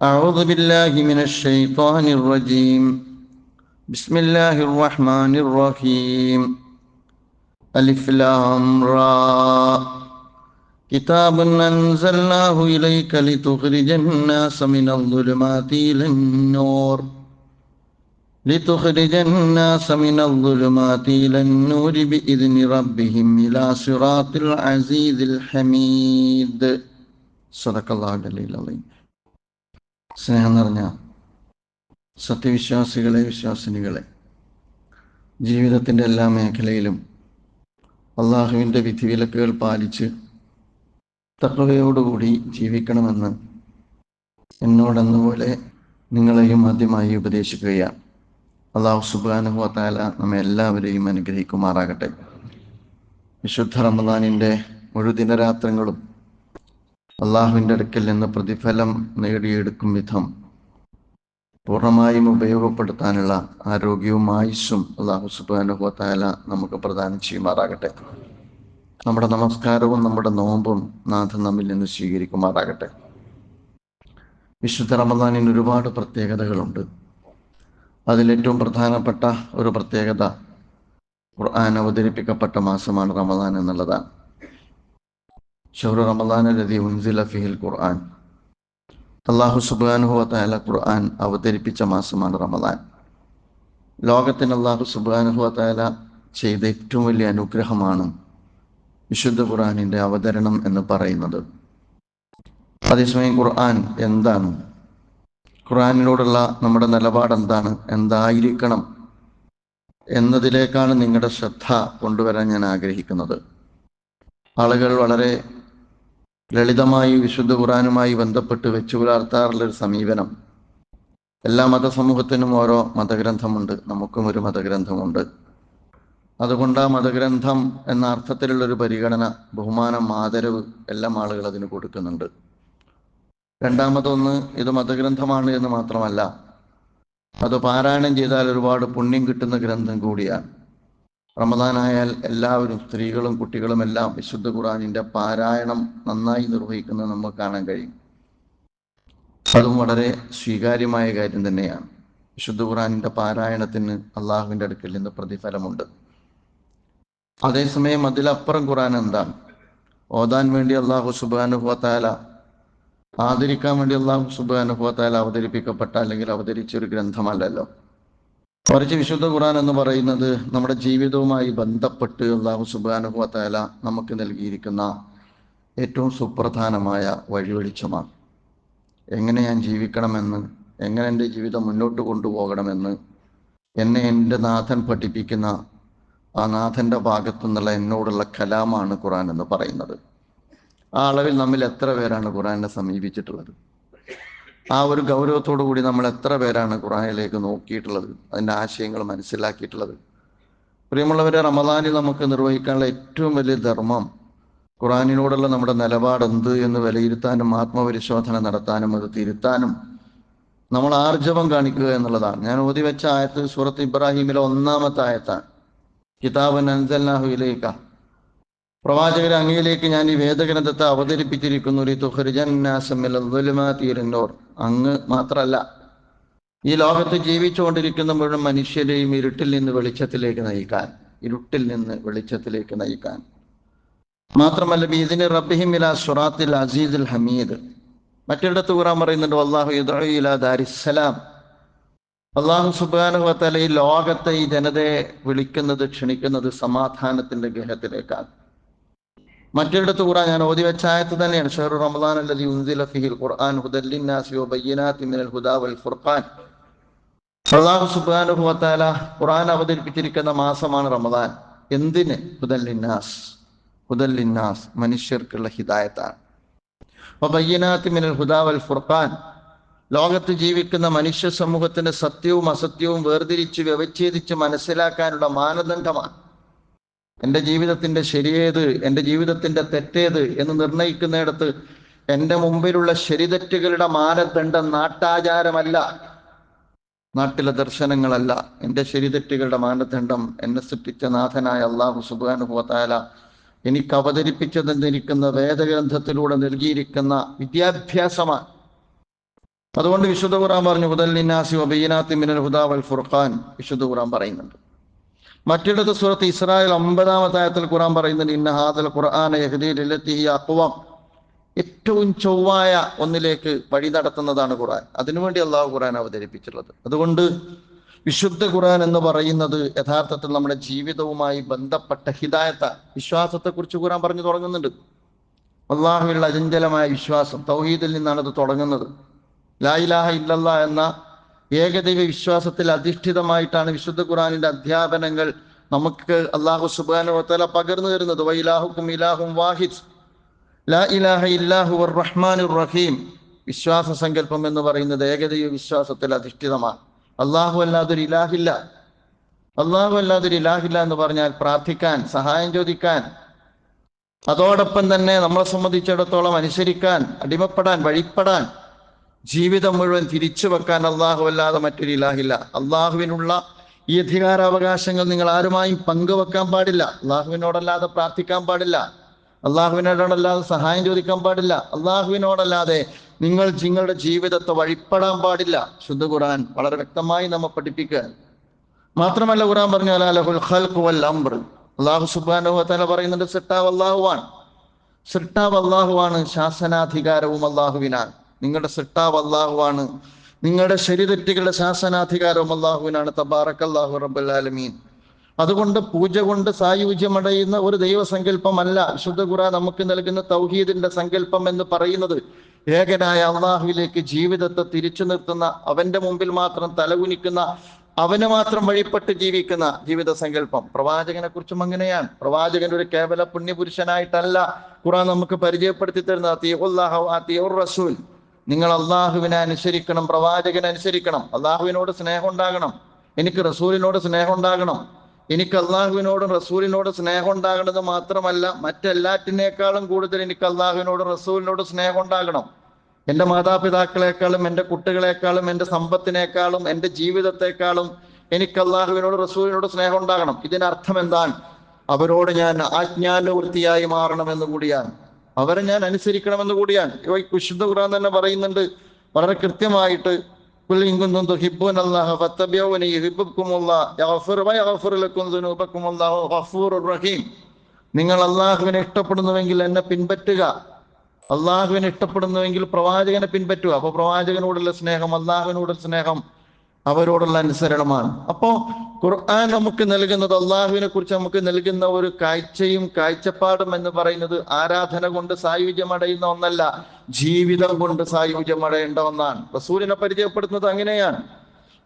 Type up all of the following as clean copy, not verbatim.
أعوذ بالله من الشيطان الرجيم. بسم الله الرحمن الرحيم. ألف لام را كتاب أنزلناه إليك لتخرج الناس من الظلمات إلى النور بإذن ربهم إلى صراط العزيز الحميد. صدق الله العظيم. സ്നേഹം നിറഞ്ഞ സത്യവിശ്വാസികളെ, വിശ്വാസിനികളെ, ജീവിതത്തിൻ്റെ എല്ലാ മേഖലയിലും അള്ളാഹുവിൻ്റെ വിധിവിലക്കുകൾ പാലിച്ച് തഖ്വയോടുകൂടി ജീവിക്കണമെന്ന് എന്നോടെന്നപോലെ നിങ്ങളെയും ആദ്യമായി ഉപദേശിക്കുകയാണ്. അള്ളാഹു സുബ്ഹാനഹു വ തആല നമ്മെ എല്ലാവരെയും അനുഗ്രഹിക്കുമാറാകട്ടെ. വിശുദ്ധ റമദാനിൻ്റെ മുഴുദിനരാത്രങ്ങളും അള്ളാഹുവിൻ്റെ അടുക്കൽ നിന്ന് പ്രതിഫലം നേടിയെടുക്കും വിധം പൂർണ്ണമായും ഉപയോഗപ്പെടുത്താനുള്ള ആരോഗ്യവും ആയുസ്സും അള്ളാഹു സുബ്ഹാനഹു വ തആല നമുക്ക് പ്രദാനം ചെയ്യുമാറാകട്ടെ. നമ്മുടെ നമസ്കാരവും നമ്മുടെ നോമ്പും നാഥൻ നമ്മിൽ നിന്ന് സ്വീകരിക്കുമാറാകട്ടെ. വിശുദ്ധ റമദാനിന് ഒരുപാട് പ്രത്യേകതകളുണ്ട്. അതിലേറ്റവും പ്രധാനപ്പെട്ട ഒരു പ്രത്യേകത ഖുർആൻ അവതരിപ്പിക്കപ്പെട്ട മാസമാണ് റമദാൻ എന്നുള്ളതാണ്. ഷഹ്റു റമദാൻ അല്ലദീ ഉൻസില ഫീഹിൽ ഖുർആൻ. അല്ലാഹു സുബ്ഹാനഹു വ തആല ഖുർആൻ അവതരിപ്പിച്ച മാസമാണ് റമദാൻ. ലോകത്തിന് അല്ലാഹു സുബ്ഹാനഹു വ തആല ചെയ്ത ഏറ്റവും വലിയ അനുഗ്രഹമാണ് വിശുദ്ധ ഖുർആനിൻ്റെ അവതരണം എന്ന് പറയുന്നത്. അതേസമയം ഖുർആൻ എന്താണ്, ഖുർആനിനോടുള്ള നമ്മുടെ നിലപാട് എന്താണ്, എന്തായിരിക്കണം എന്നതിലേക്കാണ് നിങ്ങളുടെ ശ്രദ്ധ കൊണ്ടുവരാൻ ഞാൻ ആഗ്രഹിക്കുന്നത്. ആളുകൾ വളരെ ലളിതമായി വിശുദ്ധ ഖുർആനുമായി ബന്ധപ്പെട്ട് വെച്ചു പുലർത്താറുള്ളൊരു സമീപനം, എല്ലാ മതസമൂഹത്തിനും ഓരോ മതഗ്രന്ഥമുണ്ട്, നമുക്കും ഒരു മതഗ്രന്ഥമുണ്ട്. അതുകൊണ്ട് ആ മതഗ്രന്ഥം എന്ന അർത്ഥത്തിലുള്ളൊരു പരിഗണന, ബഹുമാനം, ആദരവ് എല്ലാം ആളുകൾ അതിന് കൊടുക്കുന്നുണ്ട്. രണ്ടാമതൊന്ന്, ഇത് മതഗ്രന്ഥമാണ് എന്ന് മാത്രമല്ല, അത് പാരായണം ചെയ്താൽ ഒരുപാട് പുണ്യം കിട്ടുന്ന ഗ്രന്ഥം കൂടിയാണ്. റമദാനായാൽ എല്ലാവരും, സ്ത്രീകളും കുട്ടികളും എല്ലാം വിശുദ്ധ ഖുർആനിൻ്റെ പാരായണം നന്നായി നിർവഹിക്കുന്നത് നമുക്ക് കാണാൻ കഴിയും. അതും വളരെ സ്വീകാര്യമായ കാര്യം തന്നെയാണ്. വിശുദ്ധ ഖുർആനിൻ്റെ പാരായണത്തിന് അള്ളാഹുവിൻ്റെ അടുക്കൽ നിന്ന് പ്രതിഫലമുണ്ട്. അതേസമയം അതിലപ്പുറം ഖുർആൻ എന്താണ്? ഓതാൻ വേണ്ടി അള്ളാഹു സുബ്ഹാനഹു വ തആല, ആദരിക്കാൻ വേണ്ടി അള്ളാഹു സുബ്ഹാനഹു വ തആല അവതരിപ്പിക്കപ്പെട്ട അല്ലെങ്കിൽ അവതരിച്ചൊരു ഗ്രന്ഥമല്ലല്ലോ. മറിച്ച് വിശുദ്ധ ഖുർആൻ എന്ന് പറയുന്നത് നമ്മുടെ ജീവിതവുമായി ബന്ധപ്പെട്ട് അല്ലാഹു സുബ്ഹാനഹു വ തആല നമുക്ക് നൽകിയിരിക്കുന്ന ഏറ്റവും സുപ്രധാനമായ വഴിവെളിച്ചമാണ്. എങ്ങനെ ഞാൻ ജീവിക്കണമെന്ന്, എങ്ങനെ എൻ്റെ ജീവിതം മുന്നോട്ട് കൊണ്ടുപോകണമെന്ന് എന്നെ എൻ്റെ നാഥൻ പഠിപ്പിക്കുന്ന ആ നാഥൻ്റെ ഭാഗത്തു നിന്നുള്ള എന്നോടുള്ള കലാമാണ് ഖുർആൻ എന്ന് പറയുന്നത്. ആ അളവിൽ നമ്മിൽ എത്ര പേരാണ് ഖുർആനെ സമീപിച്ചിട്ടുള്ളത്? ആ ഒരു ഗൗരവത്തോടു കൂടി നമ്മൾ എത്ര പേരാണ് ഖുർആനിലേക്ക് നോക്കിയിട്ടുള്ളത്, അതിൻ്റെ ആശയങ്ങൾ മനസ്സിലാക്കിയിട്ടുള്ളത്? പ്രിയമുള്ളവരെ, റമദാനിൽ നമുക്ക് നിർവഹിക്കാനുള്ള ഏറ്റവും വലിയ ധർമ്മം ഖുർആനിനോടുള്ള നമ്മുടെ നിലപാട് എന്ത് എന്ന് വിലയിരുത്താനും ആത്മപരിശോധന നടത്താനും അത് തിരുത്താനും നമ്മൾ ആർജവം കാണിക്കുക എന്നുള്ളതാണ്. ഞാൻ ഓതി വെച്ച ആയത്ത് സൂറത്ത് ഇബ്രാഹിമിലെ 1-ാമത്തെ ആയത്താണ്. കിതാബൻ അൻസൽനാഹു ഇലൈക, പ്രവാചകരെ അങ്ങയിലേക്ക് ഞാൻ ഈ വേദഗ്രന്ഥത്തെ അവതരിപ്പിച്ചിരിക്കുന്നു. അങ്ങ് മാത്രമല്ല, ഈ ലോകത്ത് ജീവിച്ചുകൊണ്ടിരിക്കുന്ന മുഴുവൻ മനുഷ്യരെയും ഇരുട്ടിൽ നിന്ന് വെളിച്ചത്തിലേക്ക് നയിക്കാൻ, മാത്രമല്ല ബിഇദ്നി റബ്ബിഹിം ഇലാ സിറാത്തിൽ അസീസിൽ ഹമീദ്. മറ്റിടത്ത് ഖുർആൻ പറയുന്നുണ്ട്, വല്ലാഹു യദ്ഉ ഇലാ ദാരിസ്സലാം. അല്ലാഹു സുബ്ഹാനഹു വ തആല ഈ ലോകത്തെ, ഈ ജനതയെ ക്ഷണിക്കുന്നത് സമാധാനത്തിന്റെ ഗൃഹത്തിലേക്കാണ്. മറ്റിടത്ത് ഖുർആൻ ഞാൻ ഓതി വെച്ച ആയത്ത് തന്നെയാണ്. ഷഹ്റു റമദാൻ അല്ലദീ ഉൻസില ഫീഹിൽ ഖുർആൻ ഹുദൽ ലിന്നാസി വബയ്യിനാത്തിൻ മിനൽ ഹുദാ വൽ ഫുർഖാൻ. അല്ലാഹു സുബ്ഹാനഹു വ തആല ഖുർആൻ അവതരിപ്പിച്ചിരിക്കുന്ന മാസമാണ് റമദാൻ. എന്തിന്? ഹുദൽ ലിന്നാസ്, മനുഷ്യർക്കുള്ള ഹിദായത്താണ്. വബയ്യിനാത്തിൻ മിനൽ ഹുദാ വൽ ഫുർഖാൻ, ലോകത്ത് ജീവിക്കുന്ന മനുഷ്യ സമൂഹത്തിന്റെ സത്യവും അസത്യവും വേർതിരിച്ച് വ്യവച്ഛേദിച്ച് മനസ്സിലാക്കാനുള്ള മാനദണ്ഡമാണ്. എൻ്റെ ജീവിതത്തിൻ്റെ ശരിയേത്, എൻ്റെ ജീവിതത്തിൻ്റെ തെറ്റേത് എന്ന് നിർണയിക്കുന്നിടത്ത് എൻ്റെ മുമ്പിലുള്ള ശരിതെറ്റുകളുടെ മാനദണ്ഡം നാട്ടാചാരമല്ല, നാട്ടിലെ ദർശനങ്ങളല്ല. എൻ്റെ ശരിതെറ്റുകളുടെ മാനദണ്ഡം എന്നെ സൃഷ്ടിച്ച നാഥനായ അല്ലാഹു സുബ്ഹാനഹു വ തആല എനിക്ക് അവതരിപ്പിച്ചു തന്നിരിക്കുന്ന വേദഗ്രന്ഥത്തിലൂടെ നൽകിയിരിക്കുന്ന വിദ്യാഭ്യാസമാണ്. അതുകൊണ്ട് വിശുദ്ധ ഖുർആൻ പറഞ്ഞു ഹുദൽ ലിന്നാസി വബയ്യിനാത്തിൻ മിനൽ ഹുദാ വൽ ഫുർഖാൻ. വിശുദ്ധ ഖുർആൻ പറയുന്നുണ്ട്. മറ്റിടത്ത് സൂറത്ത് ഇസ്രായേൽ 9-ാമത്തെ ആയത്തിൽ ഖുർആൻ പറയുന്നുണ്ട് ഇന്ന ഹാദൽ ഖുർആന യഹ്ദീ ലില്ലത്തി ഹിയ അഖ്വം. ഏറ്റവും ചൊവ്വായ ഒന്നിലേക്ക് വഴി നടത്തുന്നതാണ് ഖുർആൻ. അതിനുവേണ്ടി അള്ളാഹു ഖുർആൻ അവതരിപ്പിച്ചിട്ടുള്ളത്. അതുകൊണ്ട് വിശുദ്ധ ഖുർആൻ എന്ന് പറയുന്നത് യഥാർത്ഥത്തിൽ നമ്മുടെ ജീവിതവുമായി ബന്ധപ്പെട്ട ഹിദായത്ത, വിശ്വാസത്തെക്കുറിച്ച് ഖുർആൻ പറഞ്ഞു തുടങ്ങുന്നുണ്ട്. അള്ളാഹുവിലുള്ള അചഞ്ചലമായ വിശ്വാസം, തൗഹീദിൽ നിന്നാണ് അത് തുടങ്ങുന്നത്. ലാ ഇലാഹ ഇല്ലല്ലാഹ് എന്ന ഏകദൈവ വിശ്വാസത്തിൽ അധിഷ്ഠിതമായിട്ടാണ് വിശുദ്ധ ഖുർആനിന്റെ അധ്യാപനങ്ങൾ നമുക്ക് അല്ലാഹു സുബ്ഹാനഹു വ തആല പകർന്നു തരുന്നത്. വഇലാഹുക്കും ഇലാഹും വാഹിദ് ലാ ഇലാഹ ഇല്ലാഹു റഹ്മാനുർ റഹീം. വിശ്വാസ സങ്കല്പം എന്ന് പറയുന്നത് ഏകദൈവ വിശ്വാസത്തിൽ അധിഷ്ഠിതമാണ്. അല്ലാഹു അല്ലാതൊരു ഇലാഹില്ല. അല്ലാഹു അല്ലാതൊരു ഇലാഹില്ല എന്ന് പറഞ്ഞാൽ പ്രാർത്ഥിക്കാൻ, സഹായം ചോദിക്കാൻ, അതോടൊപ്പം തന്നെ നമ്മളെ സംബന്ധിച്ചിടത്തോളം അനുസരിക്കാൻ, അടിമപ്പെടാൻ, വഴിപ്പെടാൻ, ജീവിതം മുഴുവൻ തിരിച്ചു വെക്കാൻ അള്ളാഹു അല്ലാതെ മറ്റൊരു ഇലാഹില്ല. അള്ളാഹുവിനുള്ള ഈ അധികാരാവകാശങ്ങൾ നിങ്ങൾ ആരുമായും പങ്കുവെക്കാൻ പാടില്ല. അള്ളാഹുവിനോടല്ലാതെ പ്രാർത്ഥിക്കാൻ പാടില്ല. അള്ളാഹുവിനോടല്ലാതെ സഹായം ചോദിക്കാൻ പാടില്ല. അള്ളാഹുവിനോടല്ലാതെ നിങ്ങളുടെ ജീവിതത്തെ വഴിപ്പെടാൻ പാടില്ല. ശുദ്ധ ഖുർആൻ വളരെ വ്യക്തമായി നമ്മെ പഠിപ്പിക്കുക. മാത്രമല്ല ഖുർആൻ പറഞ്ഞു അലാ ലഹുൽ ഖൽഖു വൽ അംർ. അള്ളാഹു സുബ്ഹാനഹു വ തആല പറയുന്നുണ്ട് സൃഷ്ടാവ് അള്ളാഹുവാണ്. സൃഷ്ടാവ് അള്ളാഹുവാണ്, ശാസനാധികാരവും അള്ളാഹുവിനാണ്. നിങ്ങളുടെ സൃഷ്ടാവ് അള്ളാഹുവാണ്, നിങ്ങളുടെ ശരീരത്തികളുടെ ശാസനാധികാരവും അള്ളാഹുവിനാണ്. തബാറക്കല്ലാഹു റബ്ബുൽ ആലമീൻ. അതുകൊണ്ട് പൂജ കൊണ്ട് സായുജ്യമടയുന്ന ഒരു ദൈവസങ്കല്പമല്ല വിശുദ്ധ ഖുർആൻ നമുക്ക് നൽകുന്ന തൗഹീദിന്റെ സങ്കല്പം എന്ന് പറയുന്നത്. ഏകനായ അള്ളാഹുവിലേക്ക് ജീവിതത്തെ തിരിച്ചു നിർത്തുന്ന, അവന്റെ മുമ്പിൽ മാത്രം തലകുനിക്കുന്ന, അവന് മാത്രം വഴിപ്പെട്ട് ജീവിക്കുന്ന ജീവിത സങ്കല്പം. പ്രവാചകനെ കുറിച്ചും അങ്ങനെയാണ്. പ്രവാചകൻ ഒരു കേവല പുണ്യപുരുഷനായിട്ടല്ല ഖുർആൻ നമുക്ക് പരിചയപ്പെടുത്തി തരുന്നത്. അത്തിയുല്ലാഹ വഅത്തിയുർ റസൂൽ. നിങ്ങൾ അള്ളാഹുവിനെ അനുസരിക്കണം, പ്രവാചകനെ അനുസരിക്കണം. അള്ളാഹുവിനോട് സ്നേഹം ഉണ്ടാകണം. എനിക്ക് റസൂലിനോട് സ്നേഹം ഉണ്ടാകണം. എനിക്ക് അള്ളാഹുവിനോടും റസൂലിനോട് സ്നേഹം ഉണ്ടാകണമെന്ന് മാത്രമല്ല, മറ്റെല്ലാറ്റിനേക്കാളും കൂടുതൽ എനിക്ക് അള്ളാഹുവിനോടും റസൂലിനോട് സ്നേഹം ഉണ്ടാകണം. എൻ്റെ മാതാപിതാക്കളെക്കാളും, എൻ്റെ കുട്ടികളെക്കാളും, എൻ്റെ സമ്പത്തിനേക്കാളും, എൻ്റെ ജീവിതത്തെക്കാളും എനിക്ക് അള്ളാഹുവിനോട് റസൂലിനോട് സ്നേഹം ഉണ്ടാകണം. ഇതിനർത്ഥം എന്താണ്? അവരോട് ഞാൻ ആജ്ഞാനുവൃത്തിയായി മാറണമെന്ന് കൂടിയാണ്, അവരെ ഞാൻ അനുസരിക്കണമെന്ന് കൂടിയാണ്. വിശുദ്ധ ഖുർആൻ തന്നെ പറയുന്നുണ്ട് വളരെ കൃത്യമായിട്ട്, നിങ്ങൾ അള്ളാഹുവിനെ ഇഷ്ടപ്പെടുന്നുവെങ്കിൽ എന്നെ പിൻപറ്റുക, അള്ളാഹുവിനെ ഇഷ്ടപ്പെടുന്നുവെങ്കിൽ പ്രവാചകനെ പിൻപറ്റുക. അപ്പൊ പ്രവാചകനോടുള്ള സ്നേഹം, അള്ളാഹുവിനോടുള്ള സ്നേഹം, അവരോടുള്ള അനുസരണമാണ്. അപ്പോ ഖുർആൻ നമുക്ക് നൽകുന്നത്, അള്ളാഹുവിനെ കുറിച്ച് നമുക്ക് നൽകുന്ന ഒരു കാഴ്ചയും കാഴ്ചപ്പാടും എന്ന് പറയുന്നത് ആരാധന കൊണ്ട് സായുജ്യമടയുന്ന ഒന്നല്ല, ജീവിതം കൊണ്ട് സായുജ്യമടയേണ്ട ഒന്നാണ്. റസൂലിനെ പരിചയപ്പെടുത്തുന്നത് അങ്ങനെയാണ്.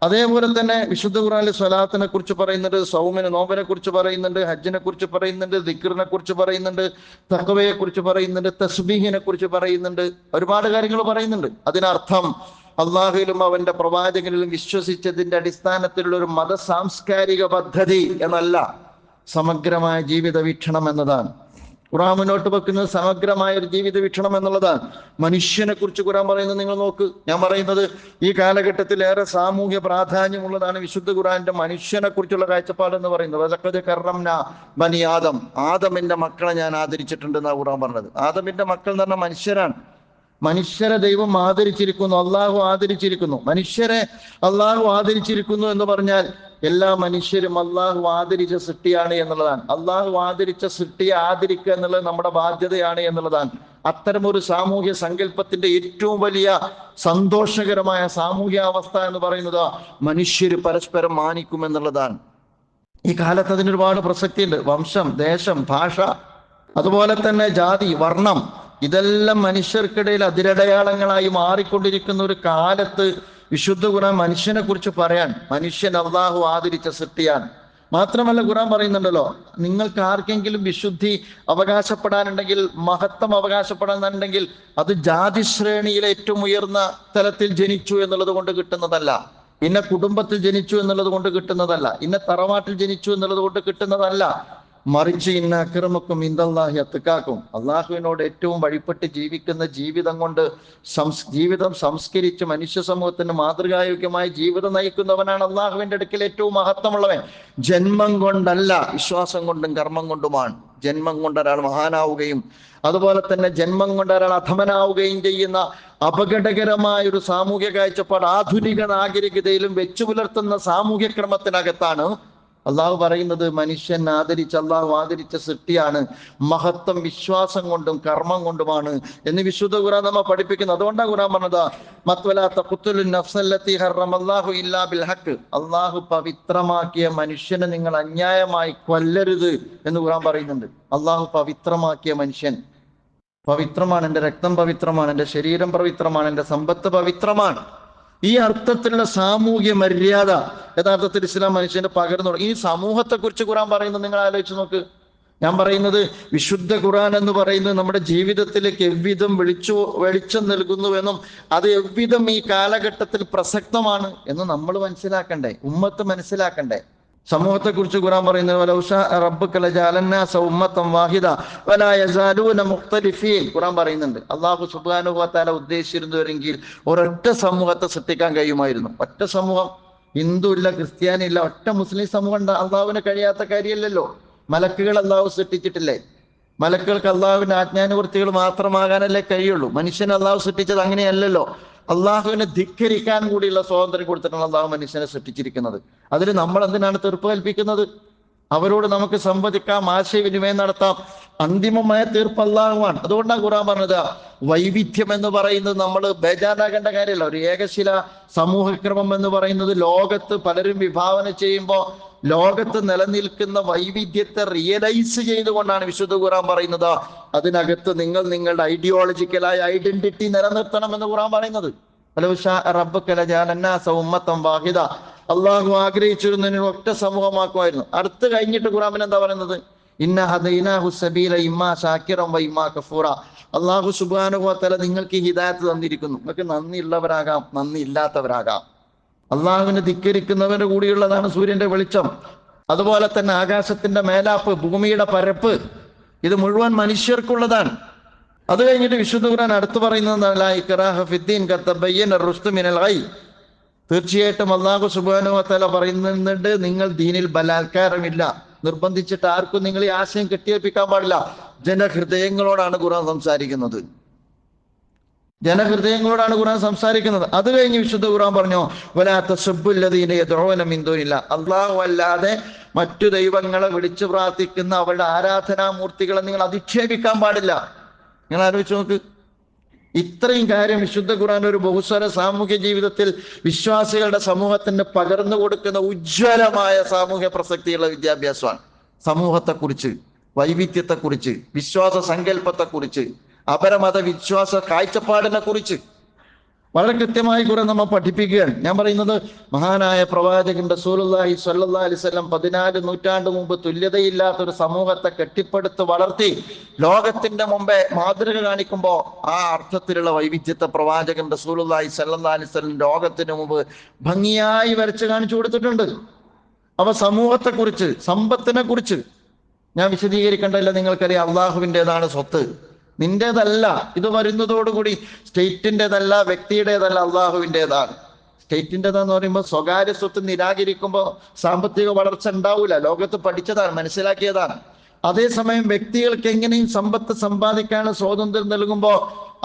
അതേപോലെ തന്നെ വിശുദ്ധ ഖുർആനിൽ സ്വലാത്തിനെ കുറിച്ച് പറയുന്നുണ്ട്, സൗമിന് നോമ്പിനെ കുറിച്ച് പറയുന്നുണ്ട്, ഹജ്ജിനെ കുറിച്ച് പറയുന്നുണ്ട്, ദിക്റിനെ കുറിച്ച് പറയുന്നുണ്ട്, തഖ്വയെ കുറിച്ച് പറയുന്നുണ്ട്, തസ്ബീഹിനെ കുറിച്ച് പറയുന്നുണ്ട്, ഒരുപാട് കാര്യങ്ങൾ പറയുന്നുണ്ട്. അതിനർത്ഥം അള്ളാഹുവിലും അവന്റെ പ്രവാചകനിലും വിശ്വസിച്ചതിന്റെ അടിസ്ഥാനത്തിലുള്ള ഒരു മത സാംസ്കാരിക പദ്ധതി എന്നല്ല, സമഗ്രമായ ജീവിത വീക്ഷണം എന്നതാണ്. ഖുർആൻ മുന്നോട്ട് വെക്കുന്നത് സമഗ്രമായ ഒരു ജീവിത വീക്ഷണം എന്നുള്ളതാണ്. മനുഷ്യനെ കുറിച്ച് ഖുർആൻ പറയുന്നത് നിങ്ങൾ നോക്ക്. ഞാൻ പറയുന്നത് ഈ കാലഘട്ടത്തിൽ ഏറെ സാമൂഹ്യ പ്രാധാന്യമുള്ളതാണ് വിശുദ്ധ ഖുർആന്റെ മനുഷ്യനെ കുറിച്ചുള്ള കാഴ്ചപ്പാട് എന്ന് പറയുന്നത്. വലഖദ് കറംനാ ബനി ആദം. ആദമിന്റെ മക്കളെ ഞാൻ ആദരിച്ചിട്ടുണ്ട് എന്നാണ് ഖുർആൻ പറഞ്ഞത്. ആദമിന്റെ മക്കൾ എന്ന് പറഞ്ഞാൽ മനുഷ്യരാണ്. മനുഷ്യരെ ദൈവം ആദരിച്ചിരിക്കുന്നു, അള്ളാഹു ആദരിച്ചിരിക്കുന്നു. മനുഷ്യരെ അള്ളാഹു ആദരിച്ചിരിക്കുന്നു എന്ന് പറഞ്ഞാൽ എല്ലാ മനുഷ്യരും അള്ളാഹു ആദരിച്ച സൃഷ്ടിയാണ് എന്നുള്ളതാണ്. അള്ളാഹു ആദരിച്ച സൃഷ്ടിയെ ആദരിക്കുക എന്നുള്ളത് നമ്മുടെ ബാധ്യതയാണ് എന്നുള്ളതാണ്. അത്തരമൊരു സാമൂഹ്യ സങ്കല്പത്തിന്റെ ഏറ്റവും വലിയ സന്തോഷകരമായ സാമൂഹ്യ അവസ്ഥ എന്ന് പറയുന്നത് മനുഷ്യര് പരസ്പരം മാനിക്കുമെന്നുള്ളതാണ്. ഈ കാലത്ത് അതിനൊരുപാട് പ്രസക്തിയുണ്ട്. വംശം, ദേശം, ഭാഷ, അതുപോലെ തന്നെ ജാതി, വർണ്ണം, ഇതെല്ലാം മനുഷ്യർക്കിടയിൽ അതിരടയാളങ്ങളായി മാറിക്കൊണ്ടിരിക്കുന്ന ഒരു കാലത്ത് വിശുദ്ധ ഖുർആൻ മനുഷ്യനെ കുറിച്ച് പറയാൻ, മനുഷ്യൻ അള്ളാഹു ആദരിച്ച സൃഷ്ടിയാണ്. മാത്രമല്ല ഖുർആൻ പറയുന്നുണ്ടല്ലോ, നിങ്ങൾക്ക് ആർക്കെങ്കിലും വിശുദ്ധി അവകാശപ്പെടാനുണ്ടെങ്കിൽ, മഹത്വം അവകാശപ്പെടാനുണ്ടെങ്കിൽ അത് ജാതി ശ്രേണിയിലെ ഏറ്റവും ഉയർന്ന തലത്തിൽ ജനിച്ചു എന്നുള്ളത് കൊണ്ട് കിട്ടുന്നതല്ല, ഇന്ന കുടുംബത്തിൽ ജനിച്ചു എന്നുള്ളത് കൊണ്ട് കിട്ടുന്നതല്ല, ഇന്ന തറവാട്ടിൽ ജനിച്ചു എന്നുള്ളത് കൊണ്ട് കിട്ടുന്നതല്ല. മറിച്ച് ഇന്ന അക്രമക്കും ഇന്ദല്ലാഹി അത്കാക്കും, അള്ളാഹുവിനോട് ഏറ്റവും വഴിപ്പെട്ട് ജീവിക്കുന്ന ജീവിതം കൊണ്ട് ജീവിതം സംസ്കരിച്ച് മനുഷ്യ സമൂഹത്തിന് മാതൃകായോഗ്യമായ ജീവിതം നയിക്കുന്നവനാണ് അള്ളാഹുവിന്റെ അടുക്കൽ ഏറ്റവും മഹത്വമുള്ളവൻ. ജന്മം കൊണ്ടല്ല, വിശ്വാസം കൊണ്ടും കർമ്മം കൊണ്ടുമാണ്. ജന്മം കൊണ്ട് ഒരാൾ മഹാനാവുകയും അതുപോലെ തന്നെ ജന്മം കൊണ്ട് ഒരാൾ അധമനാവുകയും ചെയ്യുന്ന അപകടകരമായ ഒരു സാമൂഹ്യ കാഴ്ചപ്പാട് ആധുനിക നാഗരികതയിലും വെച്ചു പുലർത്തുന്ന സാമൂഹ്യ ക്രമത്തിനകത്താണ് അള്ളാഹു പറയുന്നത് മനുഷ്യൻ അള്ളാഹു ആദരിച്ച സൃഷ്ടിയാണ്, മഹത്വം വിശ്വാസം കൊണ്ടും കർമ്മം കൊണ്ടുമാണ് എന്ന് വിശുദ്ധ ഖുർആൻ നമ്മെ പഠിപ്പിക്കുന്നത്. അതുകൊണ്ടാണ് ഖുർആൻ പറഞ്ഞത് അള്ളാഹു പവിത്രമാക്കിയ മനുഷ്യനെ നിങ്ങൾ അന്യായമായി കൊല്ലരുത് എന്ന് ഖുർആൻ പറയുന്നുണ്ട്. അള്ളാഹു പവിത്രമാക്കിയ മനുഷ്യൻ പവിത്രമാണ്, എൻ്റെ രക്തം പവിത്രമാണ്, എൻ്റെ ശരീരം പവിത്രമാണ്, എൻ്റെ സമ്പത്ത് പവിത്രമാണ്. ഈ അർത്ഥത്തിലുള്ള സാമൂഹ്യ മര്യാദ യഥാർത്ഥത്തിൽ ഇസ്ലാം മനുഷ്യന്റെ പകർന്നു. ഈ സമൂഹത്തെ കുറിച്ച് ഖുർആൻ പറയുന്നത് നിങ്ങൾ ആലോചിച്ച് നോക്ക്. ഞാൻ പറയുന്നത് വിശുദ്ധ ഖുർആൻ എന്ന് പറയുന്നത് നമ്മുടെ ജീവിതത്തിലേക്ക് എவ்விதം വെളിച്ചം നൽകുന്നുവെന്നും അത് എவ்விதം ഈ കാലഘട്ടത്തിൽ പ്രസക്തമാണ് എന്ന് നമ്മൾ മനസ്സിലാക്കണ്ടേ, ഉമ്മത്ത് മനസ്സിലാക്കണ്ടേ. സമൂഹത്തെ കുറിച്ച് ഖുർആൻ പറയുന്നത് ഖുർആൻ പറയുന്നുണ്ട്. അല്ലാഹു സുബ്ഹാനഹു വ തആല ഉദ്ദേശിച്ചിരുന്നുവെങ്കിൽ ഒരൊറ്റ സമൂഹത്തെ സൃഷ്ടിക്കാൻ കഴിയുമായിരുന്നു. ഒറ്റ സമൂഹം, ഹിന്ദു ഇല്ല, ക്രിസ്ത്യാനി ഇല്ല, ഒറ്റ മുസ്ലിം സമൂഹം അള്ളാഹുവിന് കഴിയാത്ത കാര്യമല്ലല്ലോ. മലക്കുകൾ അള്ളാഹു സൃഷ്ടിച്ചിട്ടില്ലേ? മലക്കുകൾക്ക് അള്ളാഹുവിന്റെ ആജ്ഞാനുവൃത്തികൾ മാത്രമാകാനല്ലേ കഴിയുള്ളൂ. മനുഷ്യനെ അള്ളാഹു സൃഷ്ടിച്ചത് അങ്ങനെയല്ലല്ലോ. അള്ളാഹുവിനെ ധിക്കരിക്കാൻ കൂടിയുള്ള സ്വാതന്ത്ര്യം കൊടുത്തിട്ടാണ് അള്ളാഹു മനുഷ്യനെ സൃഷ്ടിച്ചിരിക്കുന്നത്. അതിൽ നമ്മൾ എന്തിനാണ് തീർപ്പ് കൽപ്പിക്കുന്നത്? അവരോട് നമുക്ക് സംവദിക്കാം, ആശയവിനിമയം നടത്താം. അന്തിമമായ തീർപ്പ് അള്ളാഹുവാണ്. അതുകൊണ്ടാണ് ഖുർആൻ പറഞ്ഞത് വൈവിധ്യം എന്ന് പറയുന്നത് നമ്മൾ ബേജാറാകേണ്ട കാര്യമല്ല. ഒരു ഏകശില സമൂഹക്രമം എന്ന് പറയുന്നത് ലോകത്ത് പലരും വിഭാവന ചെയ്യുമ്പോൾ ലോകത്ത് നിലനിൽക്കുന്ന വൈവിധ്യത്തെ റിയലൈസ് ചെയ്തുകൊണ്ടാണ് വിശുദ്ധ ഖുർആൻ പറയുന്നത് അതിനകത്ത് നിങ്ങൾ നിങ്ങളുടെ ഐഡിയോളജിക്കലായ ഐഡന്റിറ്റി നിലനിർത്തണം എന്ന് ഖുർആൻ പറയുന്നത്. അള്ളാഹു ആഗ്രഹിച്ചിരുന്നതിന് ഒറ്റ സമൂഹമാക്കുമായിരുന്നു. അടുത്ത് കഴിഞ്ഞിട്ട് ഖുർആൻ എന്താ പറയുന്നത്? അള്ളാഹു സുബ്ഹാനഹു വ തആല നിങ്ങൾക്ക് ഹിദായത്ത് തന്നിരിക്കുന്നു. നിങ്ങൾക്ക് നന്ദി ഉള്ളവരാകാം, നന്ദി ഇല്ലാത്തവരാകാം. അള്ളാഹുവിനെ ധിക്കരിക്കുന്നവരുടെ കൂടിയുള്ളതാണ് സൂര്യന്റെ വെളിച്ചം. അതുപോലെ തന്നെ ആകാശത്തിന്റെ മേലാപ്പ്, ഭൂമിയുടെ പരപ്പ്, ഇത് മുഴുവൻ മനുഷ്യർക്കുള്ളതാണ്. അത് കഴിഞ്ഞിട്ട് വിശുദ്ധ ഖുർആൻ അടുത്ത് പറയുന്നത് തീർച്ചയായിട്ടും അള്ളാഹു സുബ്ഹാനഹു വ തആല പറയുന്നുണ്ട്, നിങ്ങൾ ദീനിൽ ബലാത്കാരമില്ല. നിർബന്ധിച്ചിട്ട് ആർക്കും നിങ്ങൾ ഈ ആശയം കെട്ടിയേൽപ്പിക്കാൻ പാടില്ല. ജനഹൃദയങ്ങളോടാണ് ഖുർആൻ സംസാരിക്കുന്നത്. ജനഹൃദയങ്ങളോടാണ് ഖുർആൻ സംസാരിക്കുന്നത്. അത് കഴിഞ്ഞ് വിശുദ്ധ ഖുർആൻ പറഞ്ഞു വലാ തസബ്ബുല്ലദീന യദ്ഊന മിൻ ദൂനില്ലാഹ്, അല്ലാഹു അല്ലാതെ മറ്റു ദൈവങ്ങളെ വിളിച്ചു പ്രാർത്ഥിക്കുന്ന അവരുടെ ആരാധനാമൂർത്തികളെ നിങ്ങൾ അധിക്ഷേപിക്കാൻ പാടില്ല. നിങ്ങൾ ആലോചിച്ച് നോക്ക്. ഇത്രയും കാര്യം വിശുദ്ധ ഖുർആൻ ഒരു ബഹുസ്വര സാമൂഹ്യ ജീവിതത്തിൽ വിശ്വാസികളുടെ സമൂഹത്തിന് പകർന്നു കൊടുക്കുന്ന ഉജ്ജ്വലമായ സാമൂഹ്യ പ്രസക്തിയുള്ള വിദ്യാഭ്യാസമാണ്. സമൂഹത്തെക്കുറിച്ച്, വൈവിധ്യത്തെക്കുറിച്ച്, വിശ്വാസ സങ്കല്പത്തെക്കുറിച്ച്, അപരമത വിശ്വാസ കാഴ്ചപ്പാടിനെ കുറിച്ച് വളരെ കൃത്യമായി കുറെ നമ്മൾ പഠിപ്പിക്കുകയാണ്. ഞാൻ പറയുന്നത് മഹാനായ പ്രവാചകൻ റസൂലുള്ളാഹി സ്വല്ലല്ലാഹി അലൈഹി വസല്ലം 14 നൂറ്റാണ്ട് മുമ്പ് തുല്യതയില്ലാത്ത ഒരു സമൂഹത്തെ കെട്ടിപ്പടുത്ത് വളർത്തി ലോകത്തിന്റെ മുമ്പേ മാതൃക കാണിക്കുമ്പോൾ ആ അർത്ഥത്തിലുള്ള വൈവിധ്യത്തെ പ്രവാചകൻ റസൂലുള്ളാഹി സ്വല്ലല്ലാഹി അലൈഹി വസല്ലം ലോകത്തിന് മുമ്പ് ഭംഗിയായി വരച്ച് കാണിച്ചു കൊടുത്തിട്ടുണ്ട്. അവ സമൂഹത്തെക്കുറിച്ച്, സമ്പത്തിനെ കുറിച്ച് ഞാൻ വിശദീകരിക്കേണ്ടതില്ല. നിങ്ങൾക്കറിയാം, അള്ളാഹുവിൻ്റെതാണ് സ്വത്ത്, നിന്റേതല്ല. ഇത് വരുന്നതോടുകൂടി സ്റ്റേറ്റിൻ്റെതല്ല, വ്യക്തിയുടേതല്ല, അള്ളാഹുവിൻ്റെതാണ്. സ്റ്റേറ്റിൻ്റെതെന്ന് പറയുമ്പോൾ സ്വകാര്യ സ്വത്ത് നിരാകരിക്കുമ്പോൾ സാമ്പത്തിക വളർച്ച ഉണ്ടാവില്ല. ലോകത്ത് പഠിച്ചതാണ്, മനസ്സിലാക്കിയതാണ്. അതേസമയം വ്യക്തികൾക്ക് എങ്ങനെയും സമ്പത്ത് സമ്പാദിക്കാനുള്ള സ്വാതന്ത്ര്യം നൽകുമ്പോൾ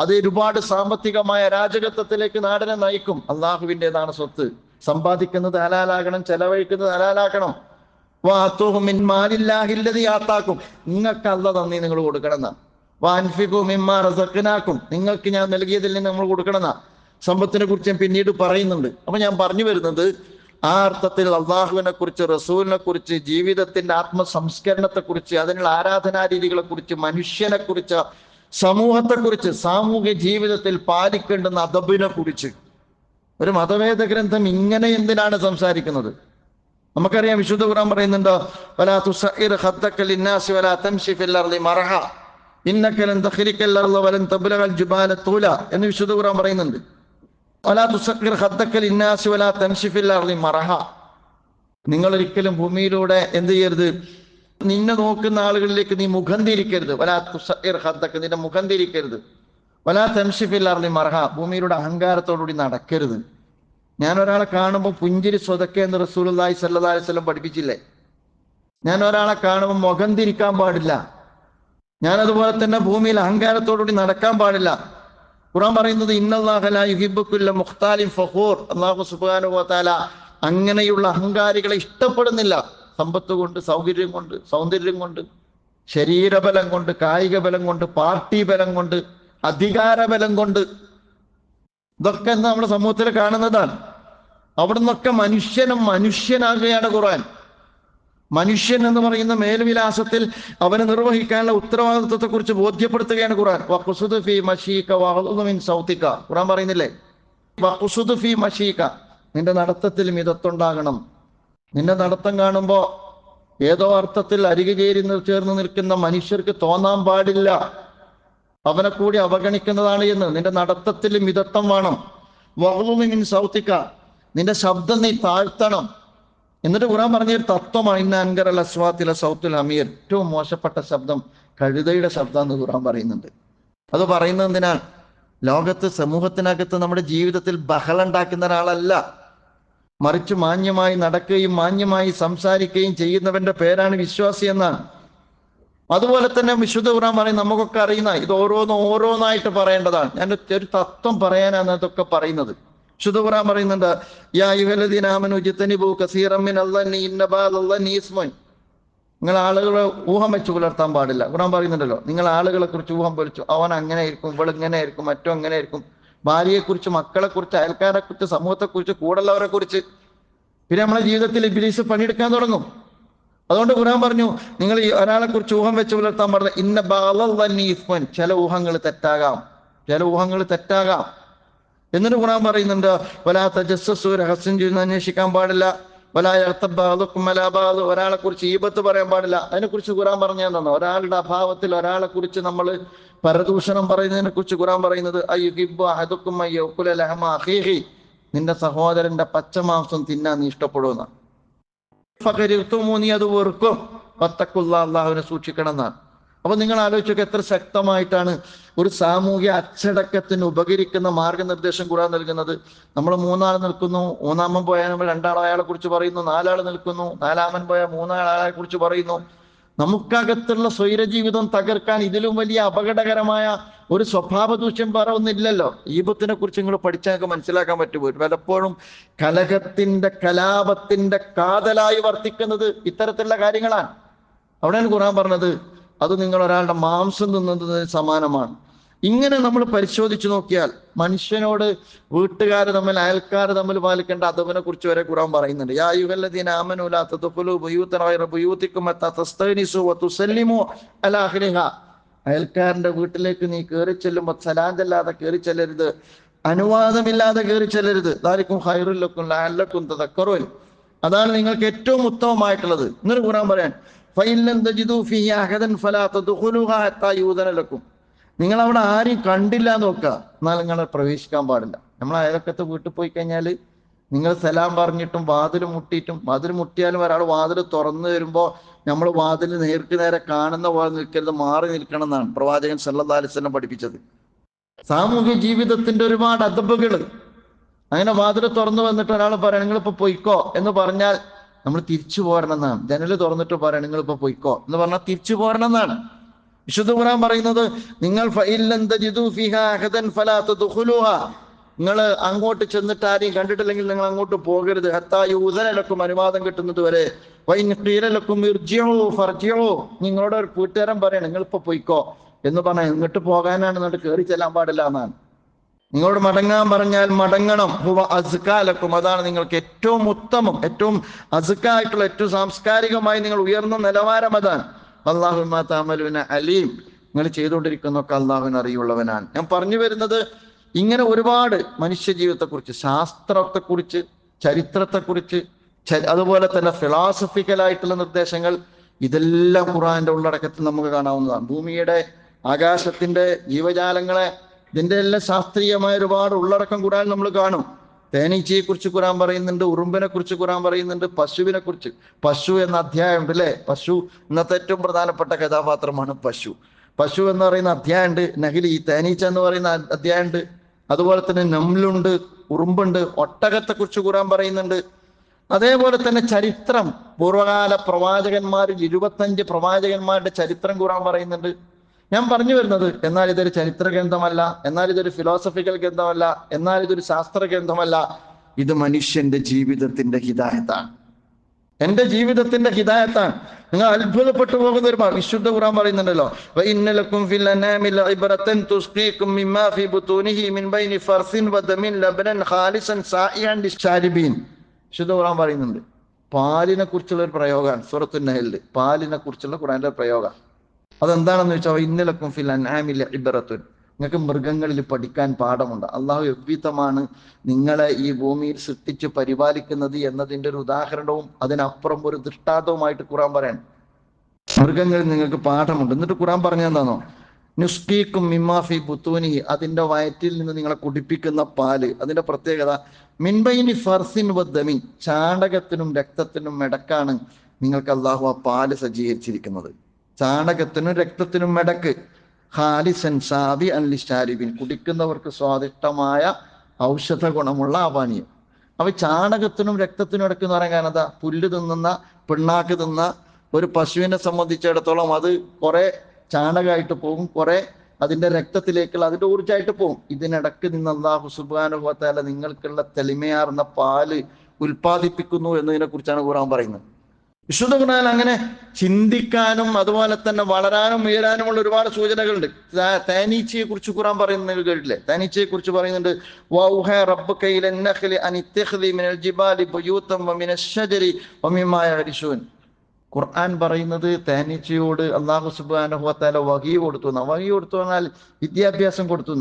അത് ഒരുപാട് സാമ്പത്തികമായ അരാജകത്വത്തിലേക്ക് നാടിനെ നയിക്കും. അള്ളാഹുവിൻ്റെതാണ് സ്വത്ത്. സമ്പാദിക്കുന്നത് ഹലാലാകണം, ചെലവഴിക്കുന്നത് ഹലാലാക്കണം. ആത്താക്കും, നിങ്ങൾക്ക് അല്ലാഹ് തന്നി നിങ്ങൾ കൊടുക്കണം എന്നാ. നിങ്ങൾക്ക് ഞാൻ നൽകിയതിൽ നിന്ന് നമ്മൾ കൊടുക്കണമെന്ന സമ്പത്തിനെ കുറിച്ച് ഞാൻ പിന്നീട് പറയുന്നുണ്ട്. അപ്പൊ ഞാൻ പറഞ്ഞു വരുന്നത് ആ അർത്ഥത്തിൽ അള്ളാഹുവിനെ കുറിച്ച്, റസൂലിനെ കുറിച്ച്, ജീവിതത്തിന്റെ ആത്മസംസ്കരണത്തെ കുറിച്ച്, അതിനുള്ള ആരാധനാ രീതികളെ കുറിച്ച്, മനുഷ്യനെ കുറിച്ച്, സമൂഹത്തെ കുറിച്ച്, സാമൂഹ്യ ജീവിതത്തിൽ പാലിക്കേണ്ടുന്ന അദബിനെ കുറിച്ച് ഒരു മതവേദ ഗ്രന്ഥം ഇങ്ങനെ എന്തിനാണ് സംസാരിക്കുന്നത്? നമുക്കറിയാം, വിശുദ്ധ ഖുർആൻ പറയുന്നുണ്ടോ വലാ തുസഇർ ഖദ്ദക ലിന്നാസി വലാ തംശി ഫിൽ അർളി മർഹ ഇന്നക ലൻ തഖ്രിഖൽ അർള വലൻ തബ്ലഗൽ ജിബാല തൂല എന്ന് വിശുദ്ധ ഖുർആൻ പറയുന്നുണ്ട്. വലാ തുസഇർ ഖദ്ദക ലിന്നാസി വലാ തംശി ഫിൽ അർളി മർഹ, നിങ്ങൾ ഒരിക്കലും ഭൂമിയിലൂടെ എന്ത് ചെയ്യരുത്, നിന്നെ നോക്കുന്ന ആളുകളിലേക്ക് നീ മുഖം തിരിക്കരുത്. വലാ തുസഇർ ഖദ്ദക, നിന്റെ മുഖം തിരിക്കരുത്. വലാ തംശി ഫിൽ അർളി മർഹ, ഭൂമിയിലൂടെ അഹങ്കാരത്തോടുകൂടി നടക്കരുത്. ഞാൻ ഒരാളെ കാണുമ്പോൾ പുഞ്ചിരി സ്വതക്കെ എന്ന് റസൂലുള്ളാഹി സ്വല്ലല്ലാഹി അലൈഹി വസല്ലം പഠിപ്പിച്ചില്ലേ? ഞാൻ ഒരാളെ കാണുമ്പോൾ മുഖം തിരിക്കാൻ പാടില്ല. ഞാൻ അതുപോലെ തന്നെ ഭൂമിയിൽ അഹങ്കാരത്തോടുകൂടി നടക്കാൻ പാടില്ല. ഖുർആൻ പറയുന്നത് ഇന്നല്ലാഹ ലാ യുഹിബ്ബു കുല്ല മുഖ്താലിൻ ഫഖൂർ. അല്ലാഹു സുബ്ഹാനഹു വ തആല അങ്ങനെയുള്ള അഹങ്കാരികളെ ഇഷ്ടപ്പെടുന്നില്ല. സമ്പത്ത് കൊണ്ട്, സൗകര്യം കൊണ്ട്, സൗന്ദര്യം കൊണ്ട്, ശരീരബലം കൊണ്ട്, കായിക ബലം കൊണ്ട്, പാർട്ടി ബലം കൊണ്ട്, അധികാര ബലം കൊണ്ട്, ഇതൊക്കെ നമ്മുടെ സമൂഹത്തിൽ കാണുന്നതാണ്. അവിടെ നിന്നൊക്കെ മനുഷ്യനാകുകയാണ് ഖുർആൻ. മനുഷ്യൻ എന്ന് പറയുന്ന മേൽവിലാസത്തിൽ അവന് നിർവഹിക്കാനുള്ള ഉത്തരവാദിത്വത്തെ കുറിച്ച് ബോധ്യപ്പെടുത്തുകയാണ് ഖുർആൻ. വഖുസുദ് ഫീ മശീക വഗ്ളുദ് മിൻ സൗതിക. ഖുർആൻ പറയുന്നില്ലേ, വഖുസുദ് ഫീ മശീക, നിന്റെ നടത്തത്തിൽ മിതത്തുണ്ടാകണം. നിന്റെ നടത്തം കാണുമ്പോ ഏതോ അർത്ഥത്തിൽ അരികെ ചേർന്ന് നിൽക്കുന്ന മനുഷ്യർക്ക് തോന്നാൻ പാടില്ല അവനെ കൂടി അവഗണിക്കുന്നതാണ് എന്ന്. നിന്റെ നടത്തത്തിൽ മിതത്വം വേണം. വഗ്ളുദ് മിൻ സൗതിക, നിന്റെ ശബ്ദം നീ താഴ്ത്തണം. എന്നിട്ട് ഖുർആൻ പറഞ്ഞൊരു തത്വമാണ് ഇന്ന അൻകറൽ അസ്വാത്തില സൗത്തുൽ ഹമീർ, ഏറ്റവും മോശപ്പെട്ട ശബ്ദം കഴുതയുടെ ശബ്ദം എന്ന് ഖുർആൻ പറയുന്നുണ്ട്. അത് പറയുന്നത് എന്തിനാണ്? ലോകത്ത് സമൂഹത്തിനകത്ത് നമ്മുടെ ജീവിതത്തിൽ ബഹളം ഉണ്ടാക്കുന്ന ഒരാളല്ല, മറിച്ച് മാന്യമായി നടക്കുകയും മാന്യമായി സംസാരിക്കുകയും ചെയ്യുന്നവന്റെ പേരാണ് വിശ്വാസി എന്നാണ്. അതുപോലെ തന്നെ വിശുദ്ധ ഖുർആൻ പറയും, നമുക്കൊക്കെ അറിയുന്ന ഇത് ഓരോന്നായിട്ട് പറയേണ്ടതാണ്. ഞാൻ ഒരു തത്വം പറയാനാണ് അതൊക്കെ പറയുന്നത്. വിശുദ്ധ ഖുർആൻ പറയുന്നുണ്ട്, യാ അയ്യുഹല്ലദീന ആമനൂ ഇജ്തനിബൂ കസീറൻ മിനൽ-ളന്നി ഇന്ന ബഅദൽ-ളന്നി ഇസ്മുൻ. നിങ്ങൾ ആളുകളെ ഊഹം വെച്ച് പുലർത്താൻ പാടില്ല. ഖുർആൻ പറയുന്നുണ്ടല്ലോ, നിങ്ങൾ ആളുകളെ കുറിച്ച് ഊഹം പൊലിച്ചു, അവൻ അങ്ങനെ ആയിരിക്കും, ഇവളിങ്ങനെ ആയിരിക്കും, മറ്റോ അങ്ങനെ ആയിരിക്കും. ഭാര്യയെക്കുറിച്ച്, മക്കളെക്കുറിച്ച്, അയൽക്കാരെ കുറിച്ച്, സമൂഹത്തെക്കുറിച്ച്, കൂടുള്ളവരെ കുറിച്ച്. പിന്നെ നമ്മളെ ജീവിതത്തിൽ ഇബ്ലീസ് പണിയെടുക്കാൻ തുടങ്ങും. അതുകൊണ്ട് ഖുർആൻ പറഞ്ഞു, നിങ്ങൾ ഒരാളെ കുറിച്ച് ഊഹം വെച്ച് പുലർത്താൻ പാടില്ല. ഇന്ന ബഅദൽ-ളന്നി ഇസ്മുൻ, ചില ഊഹങ്ങൾ തെറ്റാകാം. എന്നിട്ട് ഖുർആൻ പറയുന്നുണ്ട്, വലാ തജസ്സസു, രഹസ്യം ചെയ്യുന്ന അന്വേഷിക്കാൻ പാടില്ല. വലാ യഗ്തബ് ബഅദുക്കും അലാ ബഅദ്, ഒരാളെ കുറിച്ച് ഈബത്ത് പറയാൻ പാടില്ല. അതിനെക്കുറിച്ച് ഖുർആൻ പറഞ്ഞു തന്നു. ഒരാളുടെ അഭാവത്തിൽ ഒരാളെ കുറിച്ച് നമ്മൾ പരദൂഷണം പറയുന്നതിനെ കുറിച്ച് ഖുർആൻ പറയുന്നത്, അയ്യുഹിബ്ബു അഹദുക്കും അയ്യഅകുല ലഹമ അഖീഹി, നിന്റെ സഹോദരന്റെ പച്ചമാംസം തിന്നാൻ നീ ഇഷ്ടപ്പെടുന്ന. ഫഖരിതുമു, നീ അത് വെറുക്കും. വത്തഖുല്ലാഹ്, അല്ലാഹുവിനെ സൂക്ഷിക്കണം എന്നാണ്. അപ്പൊ നിങ്ങൾ ആലോചിച്ചൊക്കെ എത്ര ശക്തമായിട്ടാണ് ഒരു സാമൂഹ്യ അച്ചടക്കത്തിന് ഉപകരിക്കുന്ന മാർഗനിർദ്ദേശം ഖുർആൻ നൽകുന്നത്. നമ്മൾ മൂന്നാൾ നിൽക്കുന്നു, മൂന്നാമൻ പോയാൽ നമ്മൾ രണ്ടാൾ അയാളെ കുറിച്ച് പറയുന്നു, നാലാൾ നിൽക്കുന്നു, നാലാമൻ പോയാൽ മൂന്നാളെ കുറിച്ച് പറയുന്നു. നമുക്കകത്തുള്ള സ്വൈരജീവിതം തകർക്കാൻ ഇതിലും വലിയ അപകടകരമായ ഒരു സ്വഭാവ ദൂഷ്യം വേറെ ഒന്നില്ലല്ലോ. ഈബത്തിനെ കുറിച്ച് നിങ്ങൾ പഠിച്ചാൽ മനസ്സിലാക്കാൻ പറ്റുമോ? പലപ്പോഴും കലാപത്തിന്റെ കാതലായി വർത്തിക്കുന്നത് ഇത്തരത്തിലുള്ള കാര്യങ്ങളാണ്. അവിടെയാണ് ഖുർആൻ പറഞ്ഞത്, അത് നിങ്ങൾ ഒരാളുടെ മാംസം തിന്നുന്നതിന് സമാനമാണ്. ഇങ്ങനെ നമ്മൾ പരിശോധിച്ചു നോക്കിയാൽ മനുഷ്യനോട് വീട്ടുകാർ തമ്മിൽ, അയൽക്കാർ തമ്മിൽ പാലിക്കേണ്ട അദബിനെ കുറിച്ച് വരെ ഖുർആൻ പറയുന്നുണ്ട്. യാ അയ്യുഹല്ലദീന ആമനൂ ലാ തദ്ഖുലൂ ബുയൂതൻ ഗൈറ ബുയൂതികും ഹത്താ തസ്തഗ്നിസൂ വതുസല്ലിമൂ അലാ അഹ്ലിഹാ. അയൽക്കാരന്റെ വീട്ടിലേക്ക് നീ കയറി ചെല്ലുമ്പോൾ സലാം ചെല്ലാതെ കയറി ചെല്ലരുത്, അനുവാദമില്ലാതെ കയറി ചെല്ലരുത്. ദാലികും ഖൈറുൽ ലക്കും ലഅല്ലക്കും തദക്കറൂൻ, അതാണ് നിങ്ങൾക്ക് ഏറ്റവും ഉത്തമമായിട്ടുള്ളത്. എന്നിട്ട് ഖുർആൻ പറയാൻ, ഫഇല്ലം തജിദൂ ഫീഹി അഹദൻ ഫലാ തദ്ഖുലൂഹാ ഹത്താ യൂദന ലക്കും. നിങ്ങൾ അവിടെ ആരെയും കണ്ടില്ല എന്ന് നോക്കുക, എന്നാൽ നിങ്ങൾ പ്രവേശിക്കാൻ പാടില്ല. നമ്മൾ അയൽക്കത്ത് വീട്ടിൽ പോയി കഴിഞ്ഞാൽ നിങ്ങൾ സലാം പറഞ്ഞിട്ടും വാതിൽ മുട്ടിയാലും ഒരാൾ വാതിൽ തുറന്നു വരുമ്പോൾ നമ്മൾ വാതിൽ നേർക്ക് നേരെ കാണുന്ന പോലെ നിൽക്കരുത്, മാറി നിൽക്കണം എന്നാണ് പ്രവാചകൻ സല്ലല്ലാഹു അലൈഹി വസല്ലം പഠിപ്പിച്ചത്. സാമൂഹ്യ ജീവിതത്തിന്റെ ഒരുപാട് അദബുകൾ. അങ്ങനെ വാതിൽ തുറന്നു വന്നിട്ട് ഒരാൾ പറയാം നിങ്ങളിപ്പോ പൊയ്ക്കോ എന്ന് പറഞ്ഞാൽ നമ്മൾ തിരിച്ചു പോരണം എന്നാണ്. ജനല് തുറന്നിട്ട് പറയാം നിങ്ങളിപ്പോ പൊയ്ക്കോ എന്ന് പറഞ്ഞാൽ തിരിച്ചു പോരണം എന്നാണ്. വിശുദ്ധ ഖുർആൻ പറയുന്നത്, നിങ്ങൾ നിങ്ങൾ അങ്ങോട്ട് ചെന്നിട്ട് ആരെയും കണ്ടിട്ടില്ലെങ്കിൽ നിങ്ങൾ അങ്ങോട്ട് പോകരുത്. ഹത്താ യൂദന ലക്കും, അനുവാദം കിട്ടുന്നത് വരെ. നിങ്ങളോട് ഒരു കൂട്ടുകാരൻ പറയാം നിങ്ങളിപ്പോ പൊയ്ക്കോ എന്ന് പറഞ്ഞാൽ ഇങ്ങോട്ട് പോകാനാണ്, എന്നിട്ട് കയറി ചെല്ലാൻ പാടില്ല എന്നാണ്. നിങ്ങളോട് മടങ്ങാൻ പറഞ്ഞാൽ മടങ്ങണം. ഹുവ അസ്കാ ലക്കും, അതാണ് നിങ്ങൾക്ക് ഏറ്റവും ഉത്തമം, ഏറ്റവും അസ്കായിട്ടുള്ള, ഏറ്റവും സാംസ്കാരികമായി നിങ്ങൾ ഉയർന്ന നിലവാരം അതാണ്. അല്ലാഹു ബിമാ തഅമലൂന അലീം, നിങ്ങൾ ചെയ്തുകൊണ്ടിരിക്കുന്നൊക്കെ അള്ളാഹുവിന് അറിയുള്ളവനാണ്. ഞാൻ പറഞ്ഞു വരുന്നത്, ഇങ്ങനെ ഒരുപാട് മനുഷ്യ ജീവിതത്തെക്കുറിച്ച്, ശാസ്ത്രത്തെക്കുറിച്ച്, ചരിത്രത്തെക്കുറിച്ച്, അതുപോലെ തന്നെ ഫിലോസഫിക്കലായിട്ടുള്ള നിർദ്ദേശങ്ങൾ, ഇതെല്ലാം ഖുർആന്റെ ഉള്ളടക്കത്തിൽ നമുക്ക് കാണാവുന്നതാണ്. ഭൂമിയുടെ, ആകാശത്തിന്റെ, ജീവജാലങ്ങളെ, ഇതിന്റെ എല്ലാം ശാസ്ത്രീയമായ ഒരുപാട് ഉള്ളടക്കം ഖുർആൻ നമ്മൾ കാണും. തേനീച്ചയെ കുറിച്ച് ഖുർആൻ പറയുന്നുണ്ട്, ഉറുമ്പിനെ കുറിച്ച് ഖുർആൻ പറയുന്നുണ്ട്, പശുവിനെ കുറിച്ച്. പശു എന്ന അധ്യായം ഉണ്ട് അല്ലേ? പശു ഇന്നത്തെ ഏറ്റവും പ്രധാനപ്പെട്ട കഥാപാത്രമാണ് പശു. പശു എന്ന് പറയുന്ന അധ്യായമുണ്ട്. നഹ്ലി, തേനീച്ച എന്ന് പറയുന്ന അധ്യായമുണ്ട്. അതുപോലെ തന്നെ നംലുണ്ട്, ഉറുമ്പുണ്ട്. ഒട്ടകത്തെ കുറിച്ച് ഖുർആൻ പറയുന്നുണ്ട്. അതേപോലെ തന്നെ ചരിത്രം, പൂർവകാല പ്രവാചകന്മാരിൽ 25 പ്രവാചകന്മാരുടെ ചരിത്രം ഖുർആൻ പറയുന്നുണ്ട്. ഞാൻ പറഞ്ഞു വരുന്നത്, എന്നാൽ ഇതൊരു ചരിത്ര ഗ്രന്ഥമല്ല, എന്നാൽ ഇതൊരു ഫിലോസഫിക്കൽ ഗ്രന്ഥമല്ല, എന്നാൽ ഇതൊരു ശാസ്ത്ര ഗ്രന്ഥമല്ല. ഇത് മനുഷ്യന്റെ ജീവിതത്തിന്റെ ഹിദായത്താണ്, എന്റെ ജീവിതത്തിന്റെ ഹിദായത്താണ്. നിങ്ങൾ അത്ഭുതപ്പെട്ടു പോകുന്ന ഒരു വിശുദ്ധ ഖുർആൻ പറയുന്നുണ്ടല്ലോ, വഇന്നലക്കും ഫിൽ അനാമി ലഇബ്റതൻ തുസ്ഖീകും മിമ്മാ ഫീ ബുതൂനിഹി മിൻ ബൈനി ഫർസിൻ വദമിൻ ലബനൻ ഖാലിസൻ സായിഅൻ ലിശ്ശാരിബീൻ. വിശുദ്ധ ഖുർആൻ പറയുന്നുണ്ട്, പാലിനെ കുറിച്ചുള്ള ഒരു പ്രയോഗമാണ് സൂറത്തുൻ നഹലിൽ. പാലിനെ കുറിച്ചുള്ള ഖുർആന്റെ പ്രയോഗം അതെന്താണെന്ന് വെച്ചാൽ, വഇന്നലക്കും ഫിൽ അനാമി ലഇബ്റത്തുൻ, നിങ്ങൾക്ക് മൃഗങ്ങളിൽ പഠിക്കാൻ പാഠമുണ്ട്. അള്ളാഹു എவ்விധമാണ് നിങ്ങളെ ഈ ഭൂമിയിൽ സൃഷ്ടിച്ച് പരിപാലിക്കുന്നത് എന്നതിൻ്റെ ഒരു ഉദാഹരണവും അതിനപ്പുറം ഒരു ദൃഷ്ടാന്തവുമായിട്ട് ഖുർആൻ പറയാൻ. മൃഗങ്ങളിൽ നിങ്ങൾക്ക് പാഠമുണ്ട്. എന്നിട്ട് ഖുർആൻ പറഞ്ഞെന്താണോ, നുസ്ഖീക്കും മിമ്മാ ഫീ ബുത്തൂനിഹി, അതിൻ്റെ വയറ്റിൽ നിന്ന് നിങ്ങളെ കുടിപ്പിക്കുന്ന പാല്. അതിൻ്റെ പ്രത്യേകത മിൻബൈനി ഫർസിൻ വദ്ദമി, ചാണകത്തിനും രക്തത്തിനും ഇടക്കാണ് നിങ്ങൾക്ക് അള്ളാഹു ആ പാല് സജ്ജീകരിച്ചിരിക്കുന്നത്. ചാണകത്തിനും രക്തത്തിനും ഇടക്ക്. ഖാലിസൻ സാബി അൻ ലിശ്ശാരിബീൻ, കുടിക്കുന്നവർക്ക് സ്വാദിഷ്ടമായ ഔഷധ ഗുണമുള്ള ആ പാനീയം. അപ്പൊ ചാണകത്തിനും രക്തത്തിനും ഇടയ്ക്ക് എന്ന് പറയാൻ കാരണം എന്താ, പുല്ല് തിന്നുന്ന പിണ്ണാക്ക് തിന്ന ഒരു പശുവിനെ സംബന്ധിച്ചിടത്തോളം അത് കുറെ ചാണകമായിട്ട് പോകും, കുറെ അതിന്റെ രക്തത്തിലേക്കുള്ള അതിന്റെ ഊർജ്ജമായിട്ട് പോകും. ഇതിനിടക്ക് നിന്ന് അല്ലാഹു സുബ്ഹാനഹു വ തആല നിങ്ങൾക്കുള്ള തെളിമയാർന്ന പാല് ഉൽപ്പാദിപ്പിക്കുന്നു എന്നതിനെ കുറിച്ചാണ് ഖുർആൻ പറയുന്നത്. വിശുദ്ധ ഖുർആനിൽ അങ്ങനെ ചിന്തിക്കാനും അതുപോലെ തന്നെ വളരാനും ഉയരാനുമുള്ള ഒരുപാട് സൂചനകളുണ്ട്. തേനീച്ചയെ കുറിച്ച് ഖുർആൻ പറയുന്നത് കേട്ടില്ലേ? തേനീച്ചയെ കുറിച്ച് പറയുന്നുണ്ട്, വൗഹ റബ്ബുക ഇലൻ നഖ്ലി അൻ ഇത്തഖ്ലി മിനൽ ജിബാലി ബുയൂതൻ വമിനശ് ശജരി വമിമ്മാ യഅരിശൂൻ. ഖുർആൻ പറയുന്നത് തേനീച്ചയോട് അല്ലാഹു സുബ്ഹാനഹു വ തആല വഹി കൊടുത്തു. വഹി കൊടുത്തു പറഞ്ഞാൽ വിദ്യാഭ്യാസം കൊടുത്തു.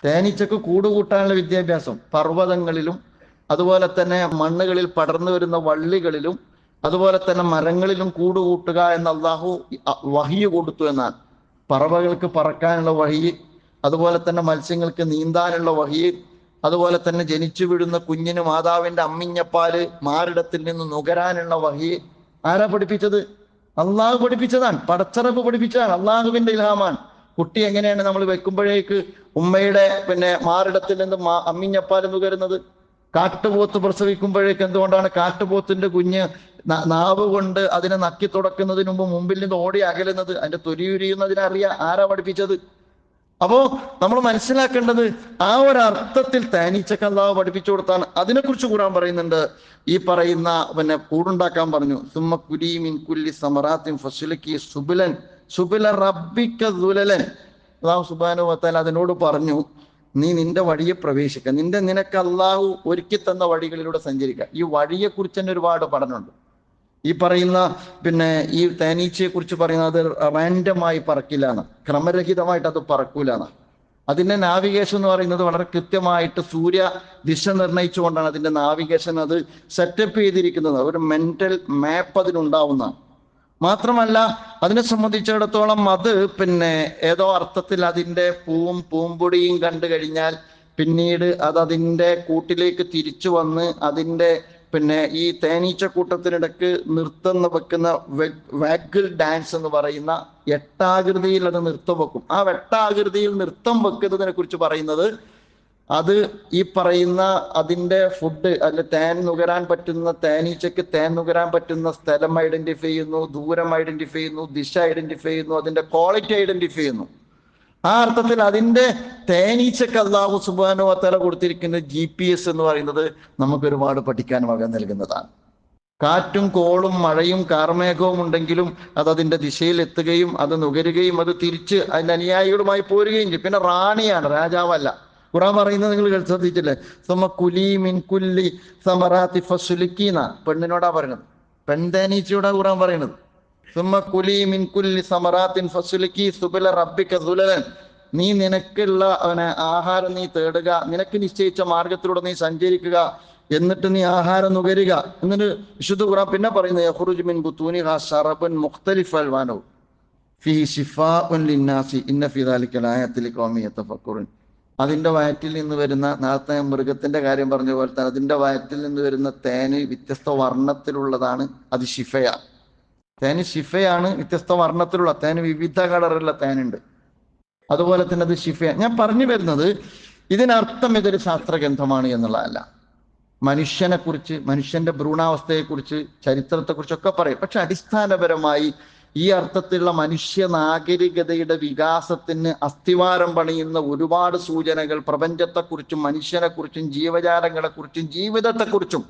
തേനീച്ചക്ക് കൂടുകൂട്ടാനുള്ള വിദ്യാഭ്യാസം പർവ്വതങ്ങളിലും അതുപോലെ തന്നെ മണ്ണുകളിൽ പടർന്നു വരുന്ന വള്ളികളിലും അതുപോലെ തന്നെ മരങ്ങളിലും കൂടുകൂട്ടുക എന്ന് അള്ളാഹു വഹി കൊടുത്തു എന്നാണ്. പറവകൾക്ക് പറക്കാനുള്ള വഹി, അതുപോലെ തന്നെ മത്സ്യങ്ങൾക്ക് നീന്താനുള്ള വഹി, അതുപോലെ തന്നെ ജനിച്ചു വീഴുന്ന കുഞ്ഞിന് മാതാവിന്റെ അമ്മിഞ്ഞപ്പാല് മാറിടത്തിൽ നിന്ന് നുകരാനുള്ള വഹി. ആരാ പഠിപ്പിച്ചത്? അള്ളാഹു പഠിപ്പിച്ചതാണ്, പടച്ചറപ്പ് പഠിപ്പിച്ചതാണ്, അള്ളാഹുവിന്റെ ഇൽഹാമാണ്. കുട്ടി എങ്ങനെയാണ് നമ്മൾ വെക്കുമ്പോഴേക്ക് ഉമ്മയുടെ മാറിടത്തിൽ നിന്ന് അമ്മിഞ്ഞപ്പാല് നുകരുന്നത്? കാട്ടുപോത്ത് പ്രസവിക്കുമ്പോഴേക്ക് എന്തുകൊണ്ടാണ് കാട്ടുപോത്തിന്റെ കുഞ്ഞ് നാവ് കൊണ്ട് അതിനെ നക്കി തുടക്കുന്നതിന് മുമ്പിൽ നിന്ന് ഓടി അകലുന്നത്? അതിന്റെ തൊലിയുരിയുന്നതിനറിയാം. ആരാ പഠിപ്പിച്ചത്? അപ്പോ നമ്മൾ മനസ്സിലാക്കേണ്ടത് ആ ഒരു അർത്ഥത്തിൽ തേനീച്ചക്ക് അല്ലാഹു പഠിപ്പിച്ചു കൊടുത്താണ്. അതിനെക്കുറിച്ച് ഖുർആൻ പറയുന്നുണ്ട്. ഈ പറയുന്ന കൂടുണ്ടാക്കാൻ പറഞ്ഞു, സുമ്മ കുലീ മിൻ കുല്ലി സമറാത്തിൻ ഫസ്ലുകി സുബുലൻ സുബുല റബ്ബിക ദുലലൻ. അല്ലാഹു സുബ്ഹാനഹു വ തആല അതിനോട് പറഞ്ഞു, നീ നിന്റെ വഴിയെ പ്രവേശിക്കുക, നിനക്ക് അള്ളാഹു ഒരുക്കി തന്ന വഴികളിലൂടെ സഞ്ചരിക്കുക. ഈ വഴിയെ കുറിച്ച് തന്നെ ഒരുപാട് പഠനമുണ്ട്. ഈ പറയുന്ന ഈ തേനീച്ചയെ കുറിച്ച് പറയുന്നത് റാൻഡമായി പറക്കില്ലാണ്, ക്രമരഹിതമായിട്ട് അത് പറക്കൂലാണ്. അതിന്റെ നാവിഗേഷൻ എന്ന് പറയുന്നത് വളരെ കൃത്യമായിട്ട് സൂര്യ ദിശ നിർണയിച്ചുകൊണ്ടാണ് അതിന്റെ നാവിഗേഷൻ അത് സെറ്റപ്പ് ചെയ്തിരിക്കുന്നത്. ഒരു മെന്റൽ മാപ്പ് അതിനുണ്ടാവുന്നതാണ്. മാത്രമല്ല അതിനെ സംബന്ധിച്ചിടത്തോളം അത് ഏതോ അർത്ഥത്തിൽ അതിൻ്റെ പൂവും പൂമ്പൊടിയും കണ്ടു കഴിഞ്ഞാൽ പിന്നീട് അത് അതിൻ്റെ കൂട്ടിലേക്ക് തിരിച്ചു വന്ന് അതിൻ്റെ ഈ തേനീച്ച കൂട്ടത്തിനിടക്ക് നൃത്തം വെക്കുന്ന വാഗിൾ ഡാൻസ് എന്ന് പറയുന്ന എട്ടാകൃതിയിൽ അത് നൃത്തം വെക്കും. ആ വെട്ടാകൃതിയിൽ നൃത്തം വെക്കുന്നതിനെ കുറിച്ച് പറയുന്നത്, അത് ഈ പറയുന്ന അതിൻ്റെ ഫുഡ് അല്ലെ തേൻ നുകരാൻ പറ്റുന്ന തേനീച്ചക്ക് തേൻ നുകരാൻ പറ്റുന്ന സ്ഥലം ഐഡന്റിഫൈ ചെയ്യുന്നു, ദൂരം ഐഡന്റിഫൈ ചെയ്യുന്നു, ദിശ ഐഡന്റിഫൈ ചെയ്യുന്നു, അതിന്റെ ക്വാളിറ്റി ഐഡന്റിഫൈ ചെയ്യുന്നു. ആ അർത്ഥത്തിൽ അതിന്റെ തേനീച്ചക്ക് അല്ലാഹു സുബ്ഹാനഹു വ തആല കൊടുത്തിരിക്കുന്ന GPS എന്ന് പറയുന്നത് നമുക്ക് ഒരുപാട് പഠിക്കാൻ വക നൽകുന്നതാണ്. കാറ്റും കോളും മഴയും കാർമേഘവും ഉണ്ടെങ്കിലും അത് അതിന്റെ ദിശയിൽ എത്തുകയും അത് നുകരുകയും അത് തിരിച്ച് അതിന്റെ അനുയായികളുമായി പോരുകയും ചെയ്യും. പിന്നെ റാണിയാണ്, രാജാവല്ല. ഖുർആൻ പറയുന്നത് നിങ്ങൾ ശ്രദ്ധിച്ചില്ലേ? സുമ്മ കുലീ മിൻ കുല്ലി സമറാത്തി ഫസ്ലുകീന. പെണ്ണിനോടാ പറയുന്നത്, പെൺതേനീച്ചയോടാ ഖുർആൻ പറയുന്നത്. സുമ്മ കുലീ മിൻ കുല്ലി സമറാത്തിൻ ഫസ്ലുകീ സുബുല റബ്ബിക ദുലലൻ. നീ നിനക്കുള്ള ആഹാരം നീ തേടുക, നിനക്ക് നിശ്ചയിച്ച മാർഗത്തിലൂടെ നീ സഞ്ചരിക്കുക, എന്നിട്ട് നീ ആഹാരം നുകരുക. എന്നിട്ട് വിശുദ്ധ ഖുർആൻ പിന്നെ പറയുന്നത്, യഖ്റുജു മിൻ ബുതൂനിഹാ ശറബുൻ മുഖ്തലിഫ് അൽവാനുഹു ഫീഹി ശിഫാഉൻ ലിന്നാസി ഇന്ന ഫീ ദാലിക ലആയാതിൻ ലിഖൗമി യതഫക്കറുൻ. അതിൻ്റെ വയറ്റിൽ നിന്ന് വരുന്ന, നേരത്തെ മൃഗത്തിന്റെ കാര്യം പറഞ്ഞ പോലെ തന്നെ അതിൻ്റെ വയറ്റിൽ നിന്ന് വരുന്ന തേന് വ്യത്യസ്ത വർണ്ണത്തിലുള്ളതാണ്. അത് ശിഫയാണ്. തേന് ശിഫയാണ്, വ്യത്യസ്ത വർണ്ണത്തിലുള്ള തേന്, വിവിധ കളറുള്ള തേനുണ്ട്. അതുപോലെ തന്നെ അത് ശിഫയാണ്. ഞാൻ പറഞ്ഞു വരുന്നത് ഇതിനർത്ഥം ഇതൊരു ശാസ്ത്രഗ്രന്ഥമാണ് എന്നുള്ളതല്ല. മനുഷ്യനെ കുറിച്ച്, മനുഷ്യന്റെ ഭ്രൂണാവസ്ഥയെക്കുറിച്ച്, ചരിത്രത്തെക്കുറിച്ചൊക്കെ പറയും. പക്ഷെ അടിസ്ഥാനപരമായി ഈ അർത്ഥത്തിലുള്ള മനുഷ്യ നാഗരികതയുടെ വികാസത്തിന് അസ്ഥിവാരം പണിയുന്ന ഒരുപാട് സൂചനകൾ പ്രപഞ്ചത്തെക്കുറിച്ചും മനുഷ്യനെക്കുറിച്ചും ജീവജാലങ്ങളെക്കുറിച്ചും ജീവിതത്തെക്കുറിച്ചും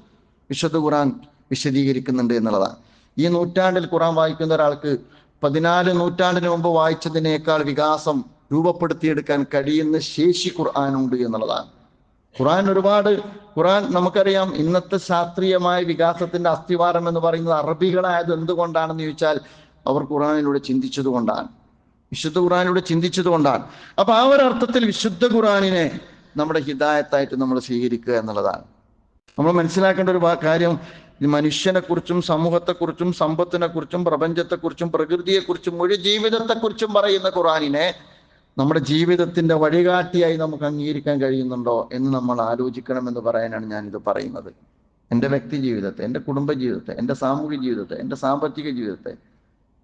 വിശുദ്ധ ഖുർആൻ വിശദീകരിക്കുന്നുണ്ട് എന്നുള്ളതാണ്. ഈ നൂറ്റാണ്ടിൽ ഖുർആൻ വായിക്കുന്ന ഒരാൾക്ക് 14 നൂറ്റാണ്ടിന് മുമ്പ് വായിച്ചതിനേക്കാൾ വികാസം രൂപപ്പെടുത്തിയെടുക്കാൻ കഴിയുന്ന ശേഷി ഖുർആനുണ്ട് എന്നുള്ളതാണ്. ഖുർആൻ നമുക്കറിയാം, ഇന്നത്തെ ശാസ്ത്രീയമായ വികാസത്തിന്റെ അസ്ഥിവാരം എന്ന് പറയുന്നത് അറബികളായത് എന്തുകൊണ്ടാണെന്ന് ചോദിച്ചാൽ അവർ ഖുർആനിലൂടെ ചിന്തിച്ചത് കൊണ്ടാണ്, വിശുദ്ധ ഖുർആനിലൂടെ ചിന്തിച്ചത് കൊണ്ടാണ്. അപ്പൊ ആ ഒരു അർത്ഥത്തിൽ വിശുദ്ധ ഖുർആനിനെ നമ്മുടെ ഹിദായത്തായിട്ട് നമ്മൾ സ്വീകരിക്കുക എന്നുള്ളതാണ്. നമ്മൾ മനസ്സിലാക്കേണ്ട ഒരു കാര്യം, മനുഷ്യനെക്കുറിച്ചും സമൂഹത്തെക്കുറിച്ചും സമ്പത്തിനെക്കുറിച്ചും പ്രപഞ്ചത്തെക്കുറിച്ചും പ്രകൃതിയെക്കുറിച്ചും മുഴു ജീവിതത്തെക്കുറിച്ചും പറയുന്ന ഖുർആനിനെ നമ്മുടെ ജീവിതത്തിന്റെ വഴികാട്ടിയായി നമുക്ക് അംഗീകരിക്കാൻ കഴിയുന്നുണ്ടോ എന്ന് നമ്മൾ ആലോചിക്കണമെന്ന് പറയാനാണ് ഞാനിത് പറയുന്നത്. എൻ്റെ വ്യക്തി ജീവിതത്തെ, എൻ്റെ കുടുംബ ജീവിതത്തെ, എൻ്റെ സാമൂഹിക ജീവിതത്തെ, എൻ്റെ സാമ്പത്തിക ജീവിതത്തെ,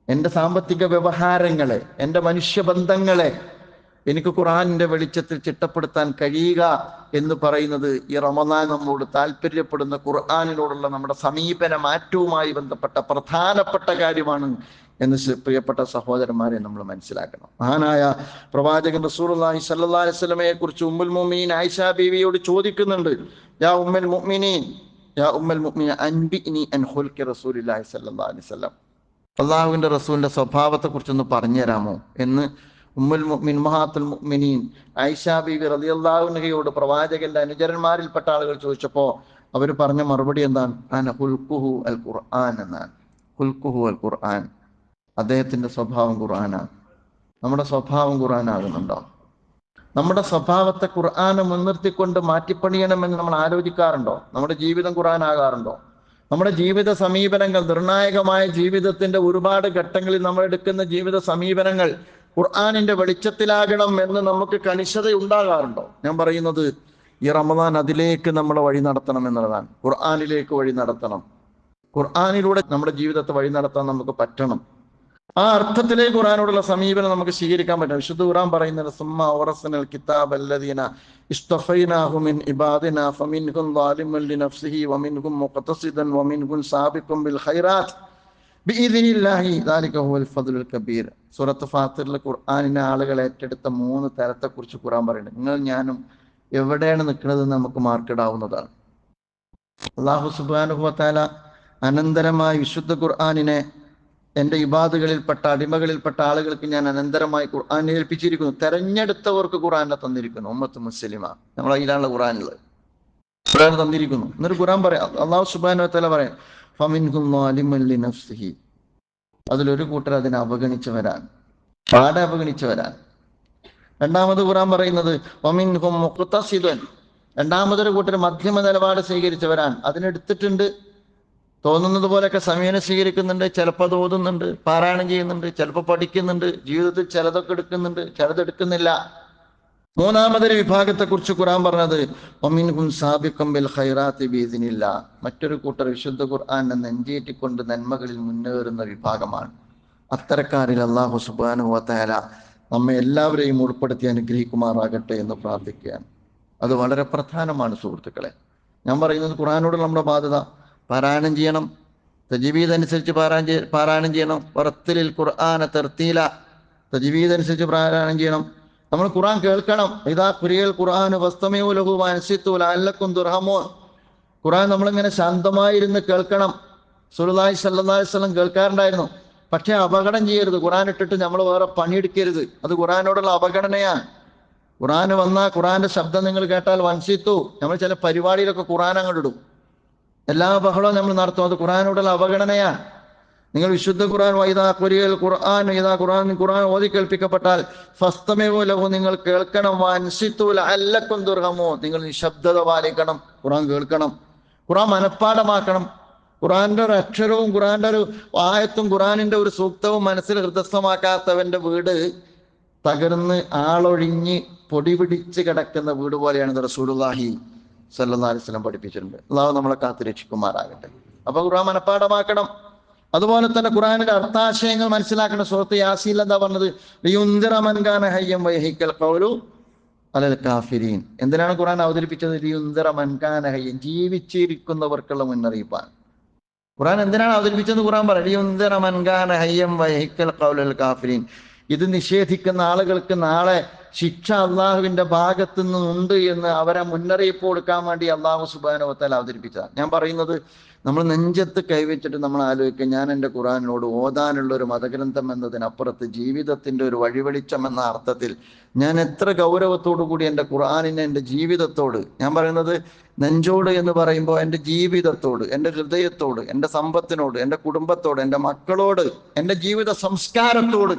എൻ്റെ സാമ്പത്തിക വ്യവഹാരങ്ങളെ, എൻ്റെ മനുഷ്യബന്ധങ്ങളെ എനിക്ക് ഖുർആനിന്റെ വെളിച്ചത്തിൽ ചിട്ടപ്പെടുത്താൻ കഴിയുക എന്ന് പറയുന്നത് ഈ റമദാൻ നമ്മോട് താല്പര്യപ്പെടുന്ന ഖുർആനിനോടുള്ള നമ്മുടെ സമീപന മാറ്റവുമായി ബന്ധപ്പെട്ട പ്രധാനപ്പെട്ട കാര്യമാണ് എന്ന് പ്രിയപ്പെട്ട സഹോദരന്മാരെ നമ്മൾ മനസ്സിലാക്കണം. മഹാനായ പ്രവാചകൻ റസൂലുള്ളാഹി സ്വല്ലല്ലാഹി അലൈഹി വസല്ലമയെ കുറിച്ച് ഉമ്മുൽ മുഅ്മിനീൻ ആയിഷ ബീവിയോട് ചോദിക്കുന്നുണ്ട്, യാ ഉമ്മുൽ മുഅ്മിനീൻ അൻബിഇനി അൻ ഖുൽഖി റസൂലില്ലാഹി സ്വല്ലല്ലാഹി അലൈഹി വസല്ലം, അള്ളാഹുവിന്റെ റസൂലിന്റെ സ്വഭാവത്തെ കുറിച്ചൊന്ന് പറഞ്ഞു തരാമോ എന്ന് ഉമ്മുൽ മുഅ്മിൻ ഉമ്മഹാത്തുൽ മുഅ്മിനീൻ ആയിഷ ബീവി റളിയല്ലാഹു അൻഹയോട് പ്രവാചകന്റെ അനുചരന്മാരിൽപ്പെട്ട ആളുകൾ ചോദിച്ചപ്പോൾ അവർ പറഞ്ഞ മറുപടി എന്താണ്? അന ഖുൽഖുഹു അൽ ഖുർആൻ എന്നാണ്. ഖുൽഖുഹു അൽ ഖുർആൻ, അദ്ദേഹത്തിന്റെ സ്വഭാവം ഖുർആനാണ്. നമ്മുടെ സ്വഭാവം ഖുർആനാകുന്നുണ്ടോ? നമ്മുടെ സ്വഭാവത്തെ ഖുർആനെ മുൻനിർത്തിക്കൊണ്ട് മാറ്റിപ്പണിയണമെന്ന് നമ്മൾ ആലോചിക്കാറുണ്ടോ? നമ്മുടെ ജീവിതം ഖുർആനാകാറുണ്ടോ? നമ്മുടെ ജീവിത സമീപനങ്ങൾ, നിർണായകമായ ജീവിതത്തിന്റെ ഒരുപാട് ഘട്ടങ്ങളിൽ നമ്മൾ എടുക്കുന്ന ജീവിത സമീപനങ്ങൾ ഖുർആനിന്റെ വെളിച്ചത്തിലാകണം എന്ന് നമുക്ക് കണിശത ഉണ്ടാകാറുണ്ടോ? ഞാൻ പറയുന്നത് ഈ റമദാൻ അതിലേക്ക് നമ്മളെ വഴി നടത്തണം എന്നുള്ളതാണ്. ഖുർആനിലേക്ക് വഴി നടത്തണം. ഖുർആനിലൂടെ നമ്മുടെ ജീവിതത്തെ വഴി നടത്താൻ നമുക്ക് പറ്റണം. ആ അർത്ഥത്തിലേക്ക് ഖുർആനോടുള്ള സമീപനം നമുക്ക് സ്വീകരിക്കാൻ പറ്റണം. വിശുദ്ധ ഖുർആൻ പറയുന്നത്, സുമ്മ ഔറസ്നൽ കിതാബ് അല്ലദീന ഇസ്തഫൈനാഹു മിൻ ഇബാദിനാ ഫമിൻഹും ളാലിമുൻ ലിനഫ്സിഹി വമിൻഹും മുഖ്തസിദൻ വമിൻഹും സാബിഖുൻ ബിൽ ഖൈറാത്ത് ബിഇദ്നില്ലാഹി ദാലിക ഹുവൽ ഫദ്ലുൽ കബീർ. സൂറത്ത് ഫാത്തിറിൽ ഖുർആനിനെ ആളുകൾ ഏറ്റെടുത്ത 3 തരത്തെക്കുറിച്ച് ഖുർആൻ പറയുന്നുണ്ട്. നിങ്ങൾ ഞാനും എവിടെയാണ് നിൽക്കുന്നത് നമുക്ക് മാർക്കിടാവുന്നതാണ്. അല്ലാഹു സുബ്ഹാനഹു വ തആല അനന്തരമായി വിശുദ്ധ ഖുർആനിനെ എൻ്റെ ഇബാദുകളിൽപ്പെട്ട അടിമകളിൽപ്പെട്ട ആളുകൾക്ക് ഞാൻ അനന്തരമായി ഖുർആൻ ഏൽപ്പിച്ചിരിക്കുന്നു. തെരഞ്ഞെടുത്തവർക്ക് ഖുർആനെ തന്നിരിക്കുന്നു. ഉമ്മത്ത് മുസ്ലിമ, നമ്മൾ അതിലാണ് ഖുർആനുള്ളത്. ഖുർആൻ തന്നിരിക്കുന്നു. എന്നൊരു ഖുർആൻ പറയാം, അല്ലാഹു സുബ്ഹാനഹു വ തആല പറയാം, ഫമിൻഹും ളാലിമുൻ ലിനഫ്സിഹി, അതിലൊരു കൂട്ടർ അതിനെ അവഗണിച്ചവരാണ്, പാടെ അവഗണിച്ചവരാണ്. രണ്ടാമത് ഖുർആൻ പറയുന്നത് വമിൻഹും മുഖ്തസിദൻ, രണ്ടാമതൊരു കൂട്ടർ മധ്യമ നിലപാട് സ്വീകരിച്ചവരാണ്. അതിനെടുത്തിട്ടുണ്ട്, തോന്നുന്നത് പോലെയൊക്കെ സമയം സ്വീകരിക്കുന്നുണ്ട്, ചിലപ്പോൾ അത് ഓതുന്നുണ്ട്, പാരായണം ചെയ്യുന്നുണ്ട്, ചിലപ്പോൾ പഠിക്കുന്നുണ്ട്, ജീവിതത്തിൽ ചിലതൊക്കെ എടുക്കുന്നുണ്ട്, ചിലതെടുക്കുന്നില്ല. മൂന്നാമതൊരു വിഭാഗത്തെക്കുറിച്ച് ഖുർആൻ പറഞ്ഞത് വമിൻഹും സാബിഖുൻ ബിൽ ഖൈറാത്തി ബിഇദ്നില്ലാ, മറ്റൊരു കൂട്ടർ വിശുദ്ധ ഖുർആനെ നെഞ്ചേറ്റിക്കൊണ്ട് നന്മകളിൽ മുന്നേറുന്ന വിഭാഗമാണ്. അത്തരക്കാരിൽ അല്ലാഹു സുബ്ഹാനഹു വ തആല നമ്മെ എല്ലാവരെയും ഉൾപ്പെടുത്തി അനുഗ്രഹിക്കുമാറാകട്ടെ എന്ന് പ്രാർത്ഥിക്കുകയാണ്. അത് വളരെ പ്രധാനമാണ് സുഹൃത്തുക്കളെ. ഞാൻ പറയുന്നത് ഖുർആനോടുള്ള നമ്മുടെ ബാധ്യത, പാരായണം ചെയ്യണം, തജ്വീദ് അനുസരിച്ച് പാരായണം ചെയ്യണം. വറത്തിലിൽ ഖുർആന തർത്തീല, തജ്വീദ് അനുസരിച്ച് പാരായണം ചെയ്യണം. നമ്മൾ ഖുർആൻ കേൾക്കണം. ഇദാ ഖുരിയൽ ഖുർആനു ഫസ്തമിഉ ലഹു വഅൻസിതു ലഅല്ലക്കും തുർഹമൂൻ. ഖുർആൻ നമ്മളിങ്ങനെ ശാന്തമായിരുന്ന് കേൾക്കണം. റസൂലുള്ളാഹി സ്വല്ലല്ലാഹി അലൈഹി വസല്ലം കേൾക്കാറുണ്ടായിരുന്നു. പക്ഷെ അപകടം ചെയ്യരുത്, ഖുർആൻ ഇട്ടിട്ട് നമ്മൾ വേറെ പണിയെടുക്കരുത്. അത് ഖുർആനോടുള്ള അവഗണനയാണ്. ഖുർആൻ വന്നാൽ ഖുർആന്റെ ശബ്ദം നിങ്ങൾ കേട്ടാൽ വൻസിത്തു, നമ്മൾ ചില പരിപാടിയിലൊക്കെ ഖുർആൻ അങ്ങോട്ട് ഇടും, എല്ലാ ബഹളവും നമ്മൾ നടത്തും. അത് ഖുർആനോടുള്ള അവഗണനയാണ്. നിങ്ങൾ വിശുദ്ധ ഖുർആൻ വൈദാ ഖുരിയൽ ഖുർആൻ, ഇദാ ഖുർആൻ ഓതി കേൾപ്പിക്കപ്പെട്ടാൽ ഫസ്തമിഉ ലഹു, നിങ്ങൾ കേൾക്കണം. വഅൻസിതു ലഅല്ലക്കും തുർഹമൂൻ, നിങ്ങൾ നിശബ്ദത പാലിക്കണം, ഖുർആൻ കേൾക്കണം, ഖുർആൻ മനഃപ്പാഠമാക്കണം. ഖുർആന്റെ ഒരു അക്ഷരവും ഖുർആന്റെ ഒരു ആയത്തും ഖുർആനിന്റെ ഒരു സൂക്തവും മനസ്സിൽ ഹൃദയസ്ഥമാക്കാത്തവന്റെ വീട് തകർന്ന് ആളൊഴിഞ്ഞ് പൊടി പിടിച്ച് കിടക്കുന്ന വീട് പോലെയാണ് റസൂലുള്ളാഹി സ്വല്ലല്ലാഹി അലൈഹി വസല്ലം പഠിപ്പിച്ചിട്ടുണ്ട്. അല്ലാഹു നമ്മളെ കാത്തു രക്ഷിക്കുമാറാകട്ടെ. അപ്പൊ ഖുർആൻ മനഃപ്പാഠമാക്കണം. അതുപോലെ തന്നെ ഖുർആനിന്റെ അർത്ഥാശയങ്ങൾ മനസ്സിലാക്കേണ്ട. സൂറത്ത് യാസീൻ എന്താ പറഞ്ഞത്? ലിയുൻദിറ മൻ കാന ഹയ്യൻ വയഹിക്കൽ ഖൗലു അലൽ കാഫിരീൻ. എന്തിനാണ് ഖുർആൻ അവതരിപ്പിച്ചത്? ലിയുൻദിറ മൻ കാന ഹയ്യൻ, ജീവിച്ചിരിക്കുന്നവർക്കുള്ള മുന്നറിയിപ്പാണ്. ഖുർആൻ എന്തിനാണ് അവതരിപ്പിച്ചെന്ന് ഖുർആൻ പറയും. ഇത് നിഷേധിക്കുന്ന ആളുകൾക്ക് നാളെ ശിക്ഷ അള്ളാഹുവിന്റെ ഭാഗത്തു നിന്നുണ്ട് എന്ന് അവരെ മുന്നറിയിപ്പ് കൊടുക്കാൻ വേണ്ടി അള്ളാഹു സുബ്ഹാനഹു വ തആല അവതരിപ്പിച്ചതാണ്. ഞാൻ പറയുന്നത്, നമ്മൾ നെഞ്ചത്ത് കൈവച്ചിട്ട് നമ്മൾ ആലോചിക്കുക, ഞാൻ എൻ്റെ ഖുർആനിനോട് ഓതാനുള്ള ഒരു മതഗ്രന്ഥം എന്നതിനപ്പുറത്ത് ജീവിതത്തിൻ്റെ ഒരു വഴിവെളിച്ചം എന്ന അർത്ഥത്തിൽ ഞാൻ എത്ര ഗൗരവത്തോടു കൂടി എൻ്റെ ഖുർആനിനെ എൻ്റെ ജീവിതത്തോട്, ഞാൻ പറയുന്നത് നെഞ്ചോട് എന്ന് പറയുമ്പോൾ എൻ്റെ ജീവിതത്തോട്, എൻ്റെ ഹൃദയത്തോട്, എൻ്റെ സമ്പത്തിനോട്, എൻ്റെ കുടുംബത്തോട്, എൻ്റെ മക്കളോട്, എൻ്റെ ജീവിത സംസ്കാരത്തോട്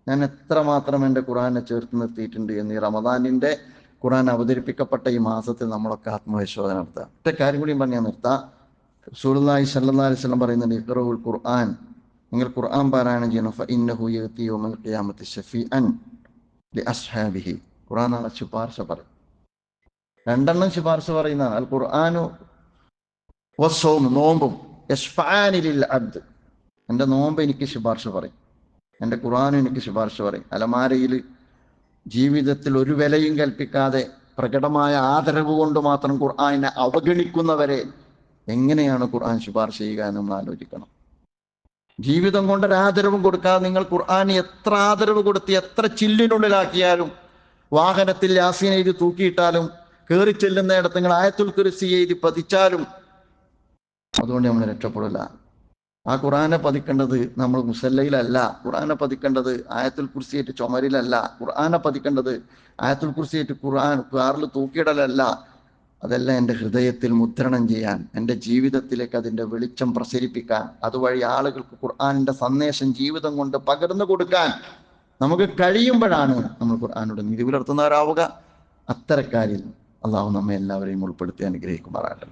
ഞാൻ എത്രമാത്രം എൻ്റെ ഖുർആനെ ചേർത്ത് നിർത്തിയിട്ടുണ്ട് എന്ന് ഈ റമദാനിൻ്റെ ഖുർആൻ അവതരിപ്പിക്കപ്പെട്ട ഈ മാസത്തിൽ നമ്മളൊക്കെ ആത്മപരിശോധന നടത്തുക. ഒറ്റ കാര്യം കൂടി പറഞ്ഞാൽ നിർത്താം. റസൂലുള്ളാഹി സ്വല്ലല്ലാഹി അലൈഹി വസല്ലം പറയുന്നുണ്ട്, ഇഖ്റഉൽ ഖുർആൻ, നിങ്ങൾ ഖുർആൻ പാരായണം ചെയ്യണം. ഫഇന്നഹു യഅതി യൗമൽ ഖിയാമത്തി ശഫീഅൻ ലിഅസ്ഹാബിഹി. ഖുർആൻ ആണ് ശുപാർശ പറയും. രണ്ടെണ്ണം ശുപാർശ പറയുന്നതാണ്. അൽ ഖുർആനു വസ്സൗം, നോമ്പും, യശ്ഫഅനി ലിൽ അബ്ദ്, എൻ്റെ നോമ്പ് എനിക്ക് ശുപാർശ പറയും, എൻ്റെ ഖുർആനും എനിക്ക് ശുപാർശ പറയും. അലമാരയിൽ ജീവിതത്തിൽ ഒരു വിലയും കൽപ്പിക്കാതെ പ്രകടമായ ആദരവ് കൊണ്ട് മാത്രം ഖുർആനെ അവഗണിക്കുന്നവരെ എങ്ങനെയാണ് ഖുർആൻ ശുപാർശ ചെയ്യുക എന്ന് നമ്മൾ ആലോചിക്കണം. ജീവിതം കൊണ്ടൊരാദരവും കൊടുക്കാതെ നിങ്ങൾ ഖുർആന് എത്ര ആദരവ് കൊടുത്ത് എത്ര ചില്ലിനുള്ളിലാക്കിയാലും, വാഹനത്തിൽ യാസീൻ എഴുതി തൂക്കിയിട്ടാലും, കയറി ചെല്ലുന്നിടത്ത് നിങ്ങൾ ആയത്തുൽ കുർസി എഴുതി പതിച്ചാലും അതുകൊണ്ട് നമ്മൾ രക്ഷപ്പെടില്ല. ആ ഖുർആനെ പതിക്കേണ്ടത് നമ്മൾ മുസല്ലയിലല്ല, ഖുർആനെ പതിക്കേണ്ടത് ആയത്തുൽ കുർസിയായിട്ട് ചുമരിലല്ല, ഖുർആനെ പതിക്കേണ്ടത് ആയത്തുൽ കുർസിയായിട്ട് ഖുർആൻ കാറിൽ തൂക്കിയിടലല്ല. അതെല്ലാം എൻ്റെ ഹൃദയത്തിൽ മുദ്രണം ചെയ്യാൻ, എൻ്റെ ജീവിതത്തിലേക്ക് അതിൻ്റെ വെളിച്ചം പ്രസരിപ്പിക്കാൻ, അതുവഴി ആളുകൾക്ക് ഖുർആനിൻ്റെ സന്ദേശം ജീവിതം കൊണ്ട് പകർന്നു കൊടുക്കാൻ നമുക്ക് കഴിയുമ്പോഴാണ് നമ്മൾ ഖുർആനോട് നീതി പുലർത്തുന്നവരാവുക. അത്തരക്കാരിൽ അള്ളാഹു നമ്മെ എല്ലാവരെയും ഉൾപ്പെടുത്തി അനുഗ്രഹിക്കുമാറാകട്ടെ.